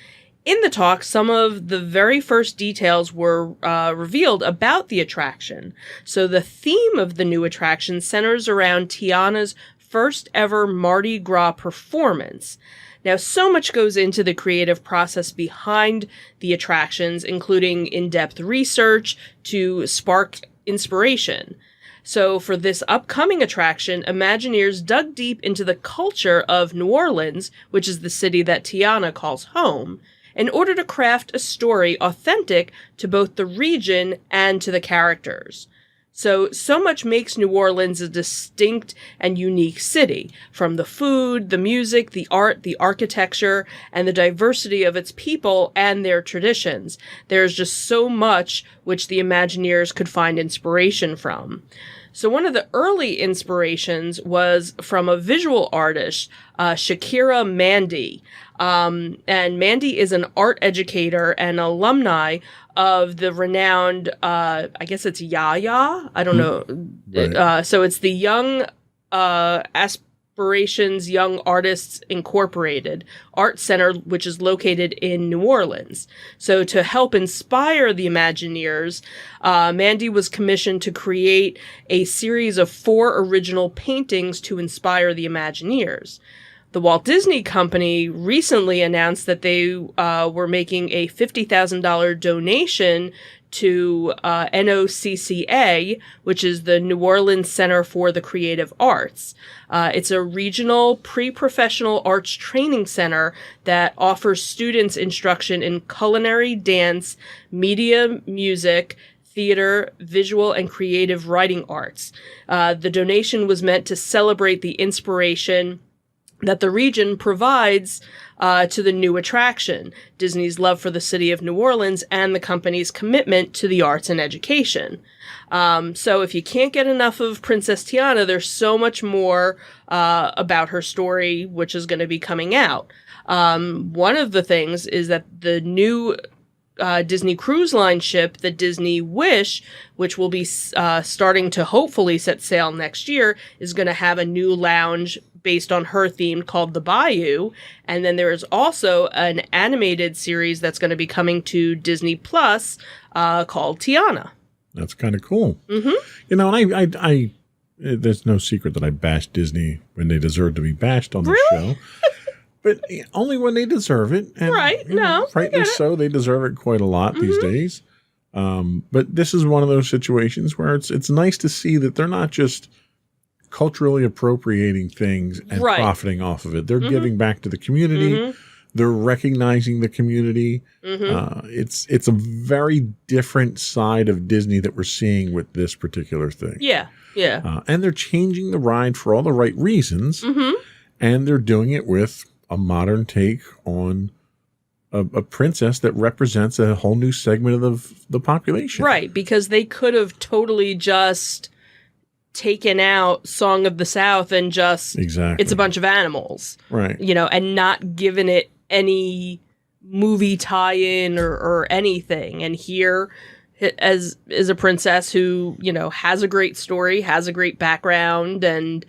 In the talk, some of the very first details were revealed about the attraction. So the theme of the new attraction centers around Tiana's first ever Mardi Gras performance. Now, so much goes into the creative process behind the attractions, including in-depth research to spark inspiration. So for this upcoming attraction, Imagineers dug deep into the culture of New Orleans, which is the city that Tiana calls home, in order to craft a story authentic to both the region and to the characters. So much makes New Orleans a distinct and unique city, from the food, the music, the art, the architecture, and the diversity of its people and their traditions. There's just so much which the Imagineers could find inspiration from. So one of the early inspirations was from a visual artist, Shakira Mandy. And Mandy is an art educator and alumni of the renowned, I guess it's Yaya? I don't know. Right. So it's the Young Aspirations Young Artists Incorporated Art Center, which is located in New Orleans. So to help inspire the Imagineers, Mandy was commissioned to create a series of 4 original paintings to inspire the Imagineers. The Walt Disney Company recently announced that they were making a $50,000 donation to NOCCA, which is the New Orleans Center for the Creative Arts. It's a regional pre-professional arts training center that offers students instruction in culinary, dance, media, music, theater, visual, and creative writing arts. The donation was meant to celebrate the inspiration that the region provides to the new attraction, Disney's love for the city of New Orleans, and the company's commitment to the arts and education. So if you can't get enough of Princess Tiana, there's so much more about her story, which is going to be coming out. One of the things is that the new Disney Cruise Line ship, the Disney Wish, which will be starting to hopefully set sail next year, is going to have a new lounge based on her theme called The Bayou. And then there is also an animated series that's going to be coming to Disney Plus called Tiana. That's kind of cool. Mm-hmm. You know, and I there's no secret that I bashed Disney when they deserve to be bashed on the show. But only when they deserve it. And, right. No. Rightly so. They deserve it quite a lot these days. But this is one of those situations where it's nice to see that they're not just culturally appropriating things and profiting off of it. They're giving back to the community. They're recognizing the community. It's a very different side of Disney that we're seeing with this particular thing. Yeah. Yeah. And they're changing the ride for all the right reasons. And they're doing it with a modern take on a princess that represents a whole new segment of the population. Right, because they could have totally just taken out Song of the South and just it's a bunch of animals. Right. You know, and not given it any movie tie-in or anything. And here as a princess who, you know, has a great story, has a great background, and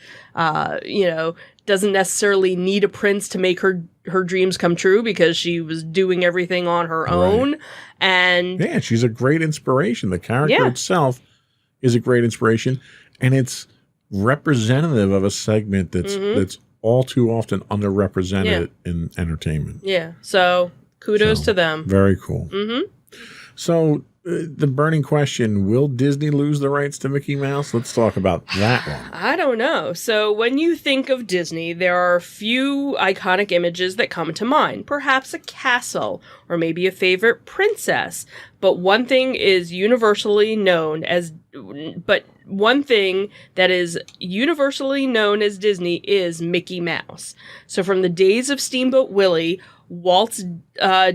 you know, doesn't necessarily need a prince to make her dreams come true because she was doing everything on her own. And yeah, she's a great inspiration. The character itself is a great inspiration, and it's representative of a segment that's all too often underrepresented in entertainment. Yeah. So kudos to them. Very cool. So the burning question, will Disney lose the rights to Mickey Mouse? Let's talk about that one. I don't know. So when you think of Disney, there are a few iconic images that come to mind. Perhaps a castle or maybe a favorite princess. But one thing that is universally known as Disney is Mickey Mouse. So from the days of Steamboat Willie, Walt's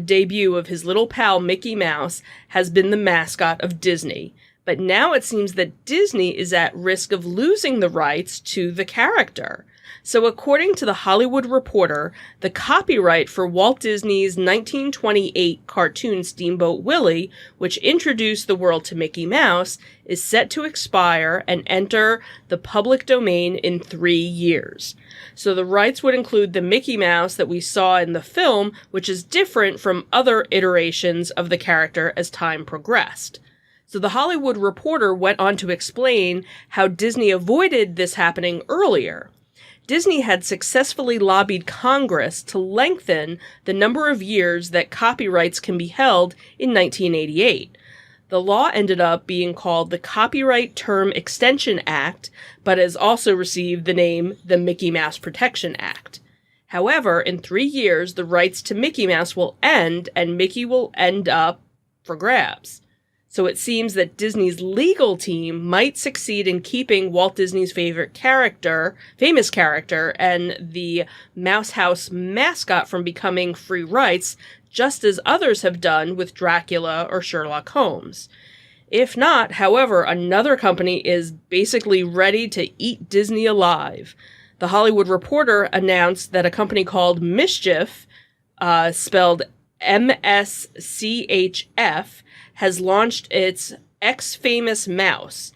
debut of his little pal Mickey Mouse has been the mascot of Disney. But now it seems that Disney is at risk of losing the rights to the character. So according to The Hollywood Reporter, the copyright for Walt Disney's 1928 cartoon Steamboat Willie, which introduced the world to Mickey Mouse, is set to expire and enter the public domain in 3 years. So the rights would include the Mickey Mouse that we saw in the film, which is different from other iterations of the character as time progressed. So the Hollywood Reporter went on to explain how Disney avoided this happening earlier. Disney had successfully lobbied Congress to lengthen the number of years that copyrights can be held in 1988. The law ended up being called the Copyright Term Extension Act, but has also received the name the Mickey Mouse Protection Act. However, in 3 years, the rights to Mickey Mouse will end, and Mickey will end up for grabs. So it seems that Disney's legal team might succeed in keeping Walt Disney's famous character, and the Mouse House mascot from becoming free rights, just as others have done with Dracula or Sherlock Holmes. If not, however, another company is basically ready to eat Disney alive. The Hollywood Reporter announced that a company called Mischief, spelled MSCHF, has launched its X-Famous Mouse.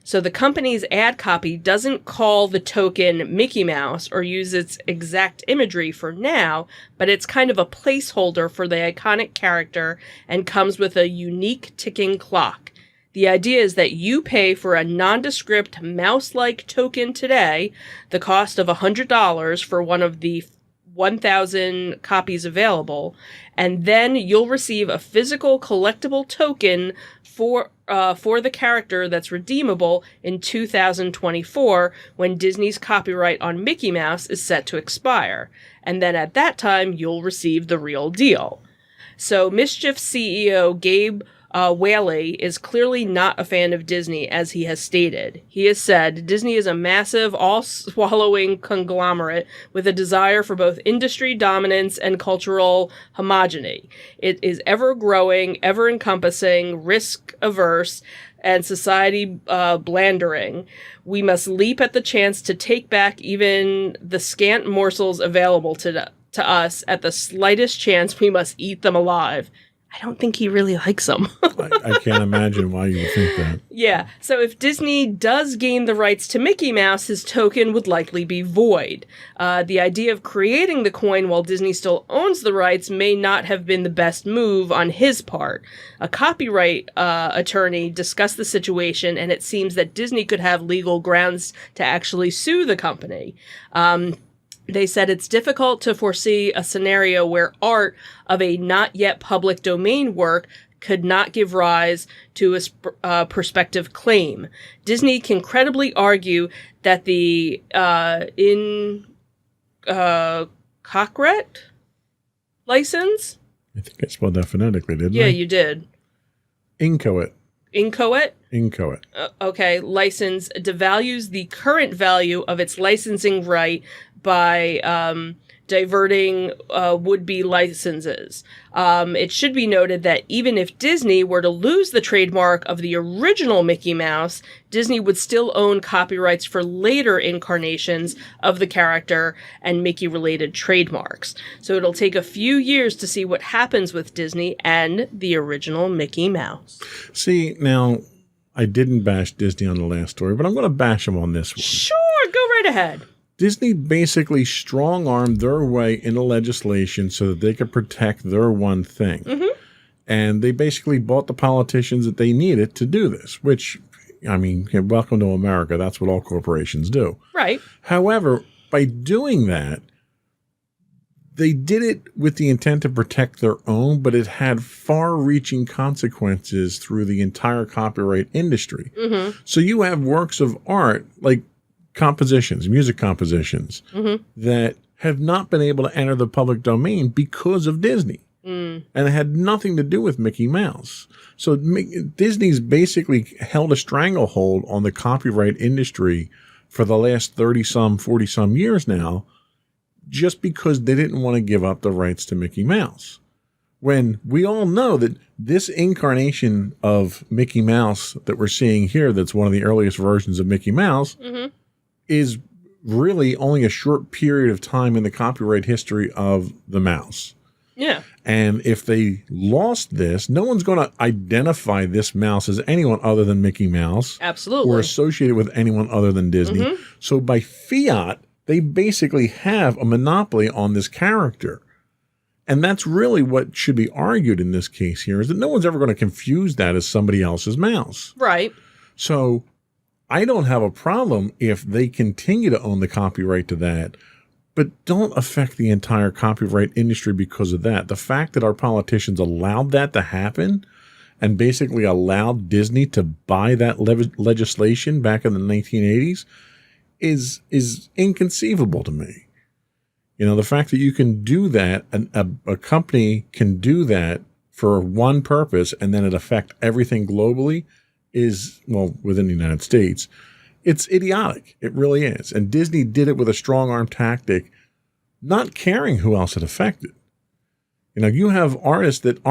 So the company's ad copy doesn't call the token Mickey Mouse or use its exact imagery for now, but it's kind of a placeholder for the iconic character and comes with a unique ticking clock. The idea is that you pay for a nondescript mouse-like token today, the cost of $100 for one of the 1,000 copies available, and then you'll receive a physical collectible token for the character that's redeemable in 2024 when Disney's copyright on Mickey Mouse is set to expire. And then at that time, you'll receive the real deal. So Mischief CEO Gabe Whaley is clearly not a fan of Disney, as he has stated. He has said, Disney is a massive, all-swallowing conglomerate with a desire for both industry dominance and cultural homogeneity. It is ever-growing, ever-encompassing, risk-averse, and society-blandering. We must leap at the chance to take back even the scant morsels available to us. At the slightest chance, we must eat them alive. I don't think he really likes them. I can't imagine why you would think that. Yeah, so if Disney does gain the rights to Mickey Mouse, his token would likely be void. The idea of creating the coin while Disney still owns the rights may not have been the best move on his part. A copyright attorney discussed the situation, and it seems that Disney could have legal grounds to actually sue the company. They said it's difficult to foresee a scenario where art of a not yet public domain work could not give rise to a prospective claim. Disney can credibly argue that the Cockret license? I think I spelled that phonetically, didn't I? Yeah, you did. Inchoate. Inchoate? Inchoate. Okay, license devalues the current value of its licensing right by diverting would-be licenses. It should be noted that even if Disney were to lose the trademark of the original Mickey Mouse, Disney would still own copyrights for later incarnations of the character and Mickey-related trademarks. So it'll take a few years to see what happens with Disney and the original Mickey Mouse. See, now, I didn't bash Disney on the last story, but I'm going to bash them on this one. Sure, go right ahead. Disney basically strong-armed their way into legislation so that they could protect their one thing. Mm-hmm. And they basically bought the politicians that they needed to do this, which, I mean, welcome to America. That's what all corporations do. Right. However, by doing that, they did it with the intent to protect their own, but it had far-reaching consequences through the entire copyright industry. Mm-hmm. So you have works of art, like compositions, music compositions, mm-hmm. that have not been able to enter the public domain because of Disney. And it had nothing to do with Mickey Mouse. So Disney's basically held a stranglehold on the copyright industry for the last 30-some, 40-some years now, just because they didn't want to give up the rights to Mickey Mouse. When we all know that this incarnation of Mickey Mouse that we're seeing here, that's one of the earliest versions of Mickey Mouse, mm-hmm. is really only a short period of time in the copyright history of the mouse. Yeah. And if they lost this, no one's going to identify this mouse as anyone other than Mickey Mouse. Absolutely. Or associate it with anyone other than Disney. Mm-hmm. So by fiat, they basically have a monopoly on this character. And that's really what should be argued in this case here, is that no one's ever going to confuse that as somebody else's mouse. Right. So I don't have a problem if they continue to own the copyright to that, but don't affect the entire copyright industry because of that. The fact that our politicians allowed that to happen and basically allowed Disney to buy that legislation back in the 1980s is inconceivable to me. You know, the fact that you can do that, a company can do that for one purpose and then it affect everything globally is, well, within the United States, it's idiotic. It really is. And Disney did it with a strong arm tactic, not caring who else it affected. You know, you have artists that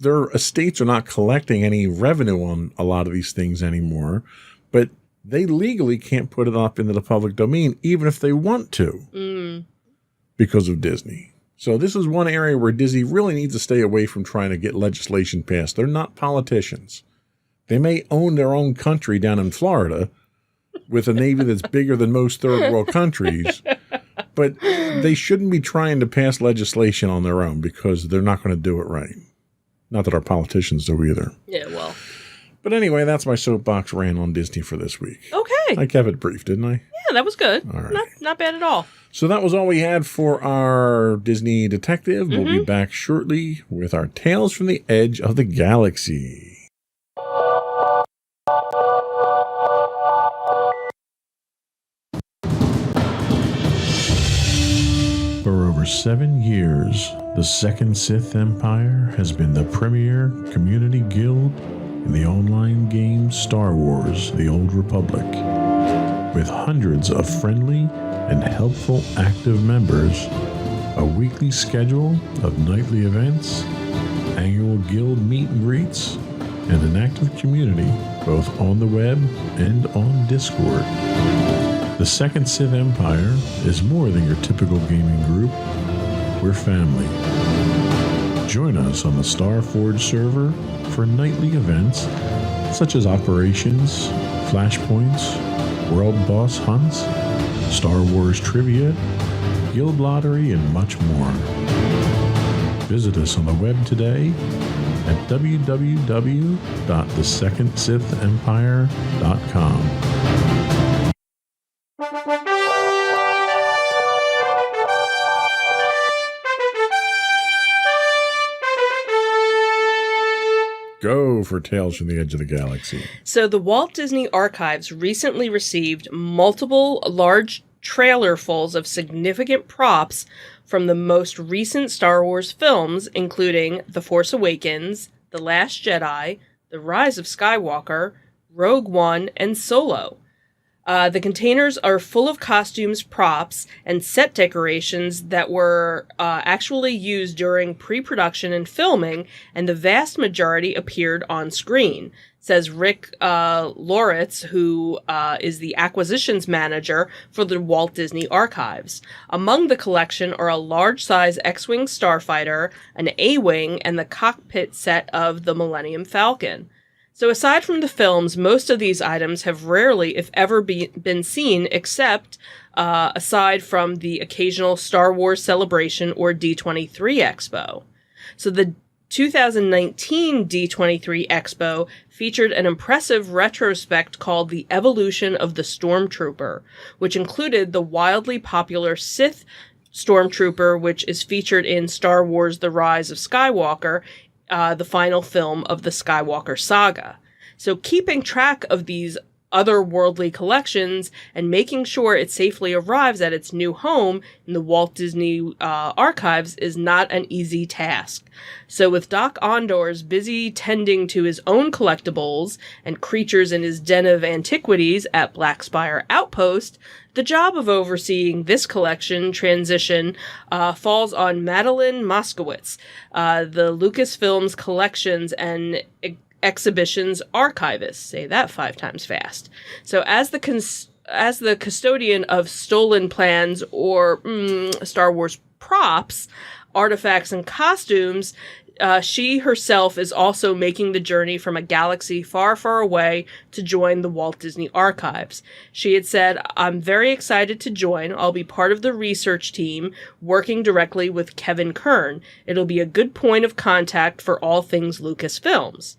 their estates are not collecting any revenue on a lot of these things anymore, but they legally can't put it up into the public domain, even if they want to, because of Disney. So this is one area where Disney really needs to stay away from trying to get legislation passed. They're not politicians. They may own their own country down in Florida with a navy that's bigger than most third world countries, but they shouldn't be trying to pass legislation on their own because they're not going to do it right. Not that our politicians do either. Yeah, well. But anyway, that's my soapbox rant on Disney for this week. Okay. I kept it brief, didn't I? Yeah, that was good. All right. Not bad at all. So that was all we had for our Disney detective. We'll be back shortly with our Tales from the Edge of the Galaxy. For over 7 years, the Second Sith Empire has been the premier community guild in the online game Star Wars: The Old Republic. With hundreds of friendly and helpful active members, a weekly schedule of nightly events, annual guild meet and greets, and an active community both on the web and on Discord. The Second Sith Empire is more than your typical gaming group. We're family. Join us on the Starforge server for nightly events such as operations, flashpoints, world boss hunts, Star Wars trivia, guild lottery, and much more. Visit us on the web today at www.thesecondsithempire.com. Go for Tales from the Edge of the Galaxy. So the Walt Disney Archives recently received multiple large trailerfuls of significant props from the most recent Star Wars films, including The Force Awakens, The Last Jedi, The Rise of Skywalker, Rogue One, and Solo. The containers are full of costumes, props, and set decorations that were actually used during pre-production and filming, and the vast majority appeared on screen, says Rick Loritz, who is the acquisitions manager for the Walt Disney Archives. Among the collection are a large-size X-Wing starfighter, an A-Wing, and the cockpit set of the Millennium Falcon. So aside from the films, most of these items have rarely, if ever, been seen, except aside from the occasional Star Wars Celebration or D23 Expo. So the 2019 D23 Expo featured an impressive retrospect called The Evolution of the Stormtrooper, which included the wildly popular Sith Stormtrooper, which is featured in Star Wars: The Rise of Skywalker, the final film of the Skywalker saga. So keeping track of these otherworldly collections and making sure it safely arrives at its new home in the Walt Disney Archives is not an easy task. So with Doc Andor's busy tending to his own collectibles and creatures in his den of antiquities at Black Spire Outpost, the job of overseeing this collection transition falls on Madeline Moskowitz, the Lucasfilm's collections and exhibitions archivist. Say that 5 times fast. So as the as the custodian of stolen plans or Star Wars props, artifacts, and costumes, she herself is also making the journey from a galaxy far, far away to join the Walt Disney Archives. She had said, "I'm very excited to join. I'll be part of the research team working directly with Kevin Kern. It'll be a good point of contact for all things Lucasfilms."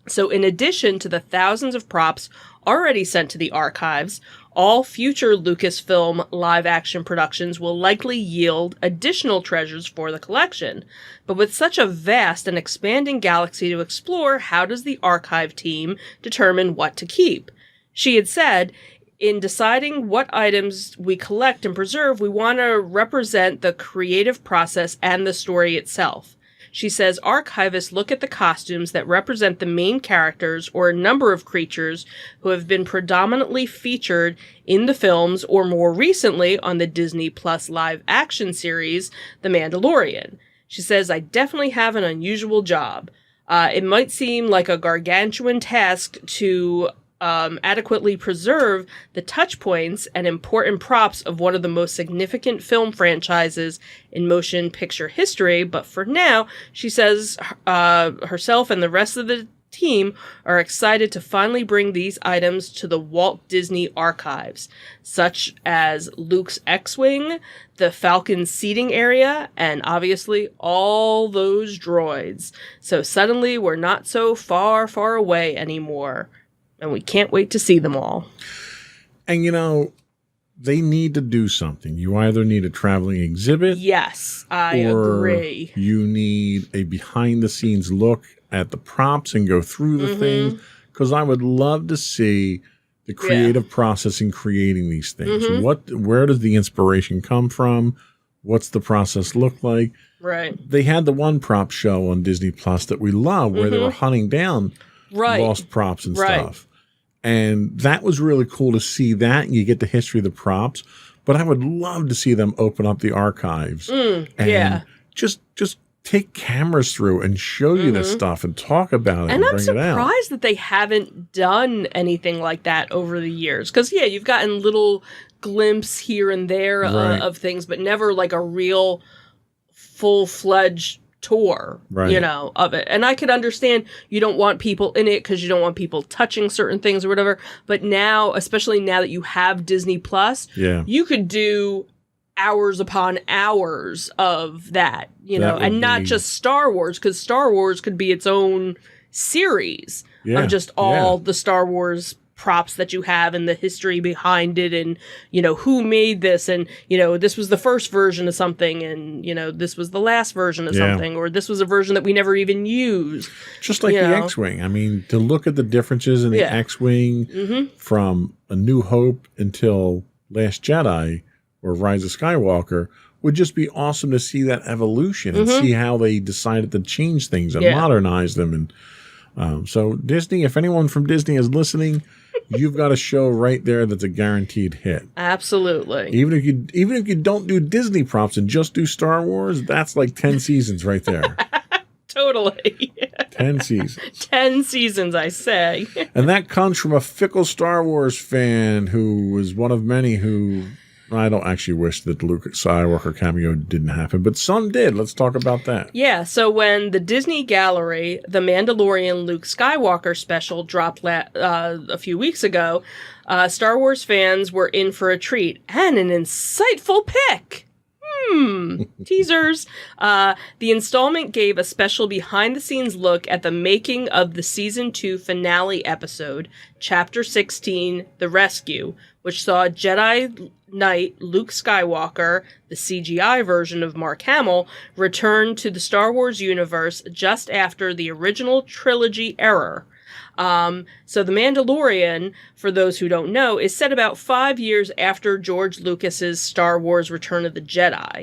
So in addition to the thousands of props already sent to the archives, all future Lucasfilm live-action productions will likely yield additional treasures for the collection. But with such a vast and expanding galaxy to explore, how does the archive team determine what to keep? She had said, "In deciding what items we collect and preserve, we want to represent the creative process and the story itself." She says archivists look at the costumes that represent the main characters or a number of creatures who have been predominantly featured in the films or more recently on the Disney Plus live action series, The Mandalorian. She says, "I definitely have an unusual job. It might seem like a gargantuan task to adequately preserve the touch points and important props of one of the most significant film franchises in motion picture history, but for now," she says, herself and the rest of the team are excited to finally bring these items to the Walt Disney Archives, such as Luke's X-Wing, the Falcon's seating area, and obviously all those droids. So suddenly we're not so far, far away anymore. And we can't wait to see them all. And, they need to do something. You either need a traveling exhibit. Yes, I agree. You need a behind-the-scenes look at the props and go through the things. Because I would love to see the creative process in creating these things. Where does the inspiration come from? What's the process look like? Right. They had the one prop show on Disney Plus that we love where they were hunting down lost props and stuff. And that was really cool to see that. And you get the history of the props. But I would love to see them open up the archives and just take cameras through and show you this stuff and talk about it and I'm bring it out. surprised that they haven't done anything like that over the years. Because, you've gotten little glimpses here and there of things, but never like a real full-fledged tour, of it. And I could understand you don't want people in it because you don't want people touching certain things or whatever. But now, especially now that you have Disney Plus, you could do hours upon hours of that, and not just Star Wars, because Star Wars could be its own series of just all the Star Wars props that you have and the history behind it and, who made this and, this was the first version of something and, this was the last version of something or this was a version that we never even used. Just like the X-Wing. I mean, to look at the differences in the X-Wing from A New Hope until Last Jedi or Rise of Skywalker would just be awesome to see that evolution and see how they decided to change things and modernize them. And so Disney, if anyone from Disney is listening, you've got a show right there that's a guaranteed hit. Absolutely. Even if you don't do Disney props and just do Star Wars, that's like 10 seasons right there. Totally. 10 seasons. 10 seasons, I say. And that comes from a fickle Star Wars fan who was one of many who... I don't actually wish that the Luke Skywalker cameo didn't happen, but some did. Let's talk about that. Yeah, so when the Disney Gallery, The Mandalorian Luke Skywalker special dropped a few weeks ago, Star Wars fans were in for a treat and an insightful pick. Teasers. The installment gave a special behind-the-scenes look at the making of the Season 2 finale episode, Chapter 16, The Rescue, which saw Jedi Knight Luke Skywalker, the CGI version of Mark Hamill, return to the Star Wars universe just after the original trilogy era. So The Mandalorian, for those who don't know, is set about 5 years after George Lucas's Star Wars Return of the Jedi.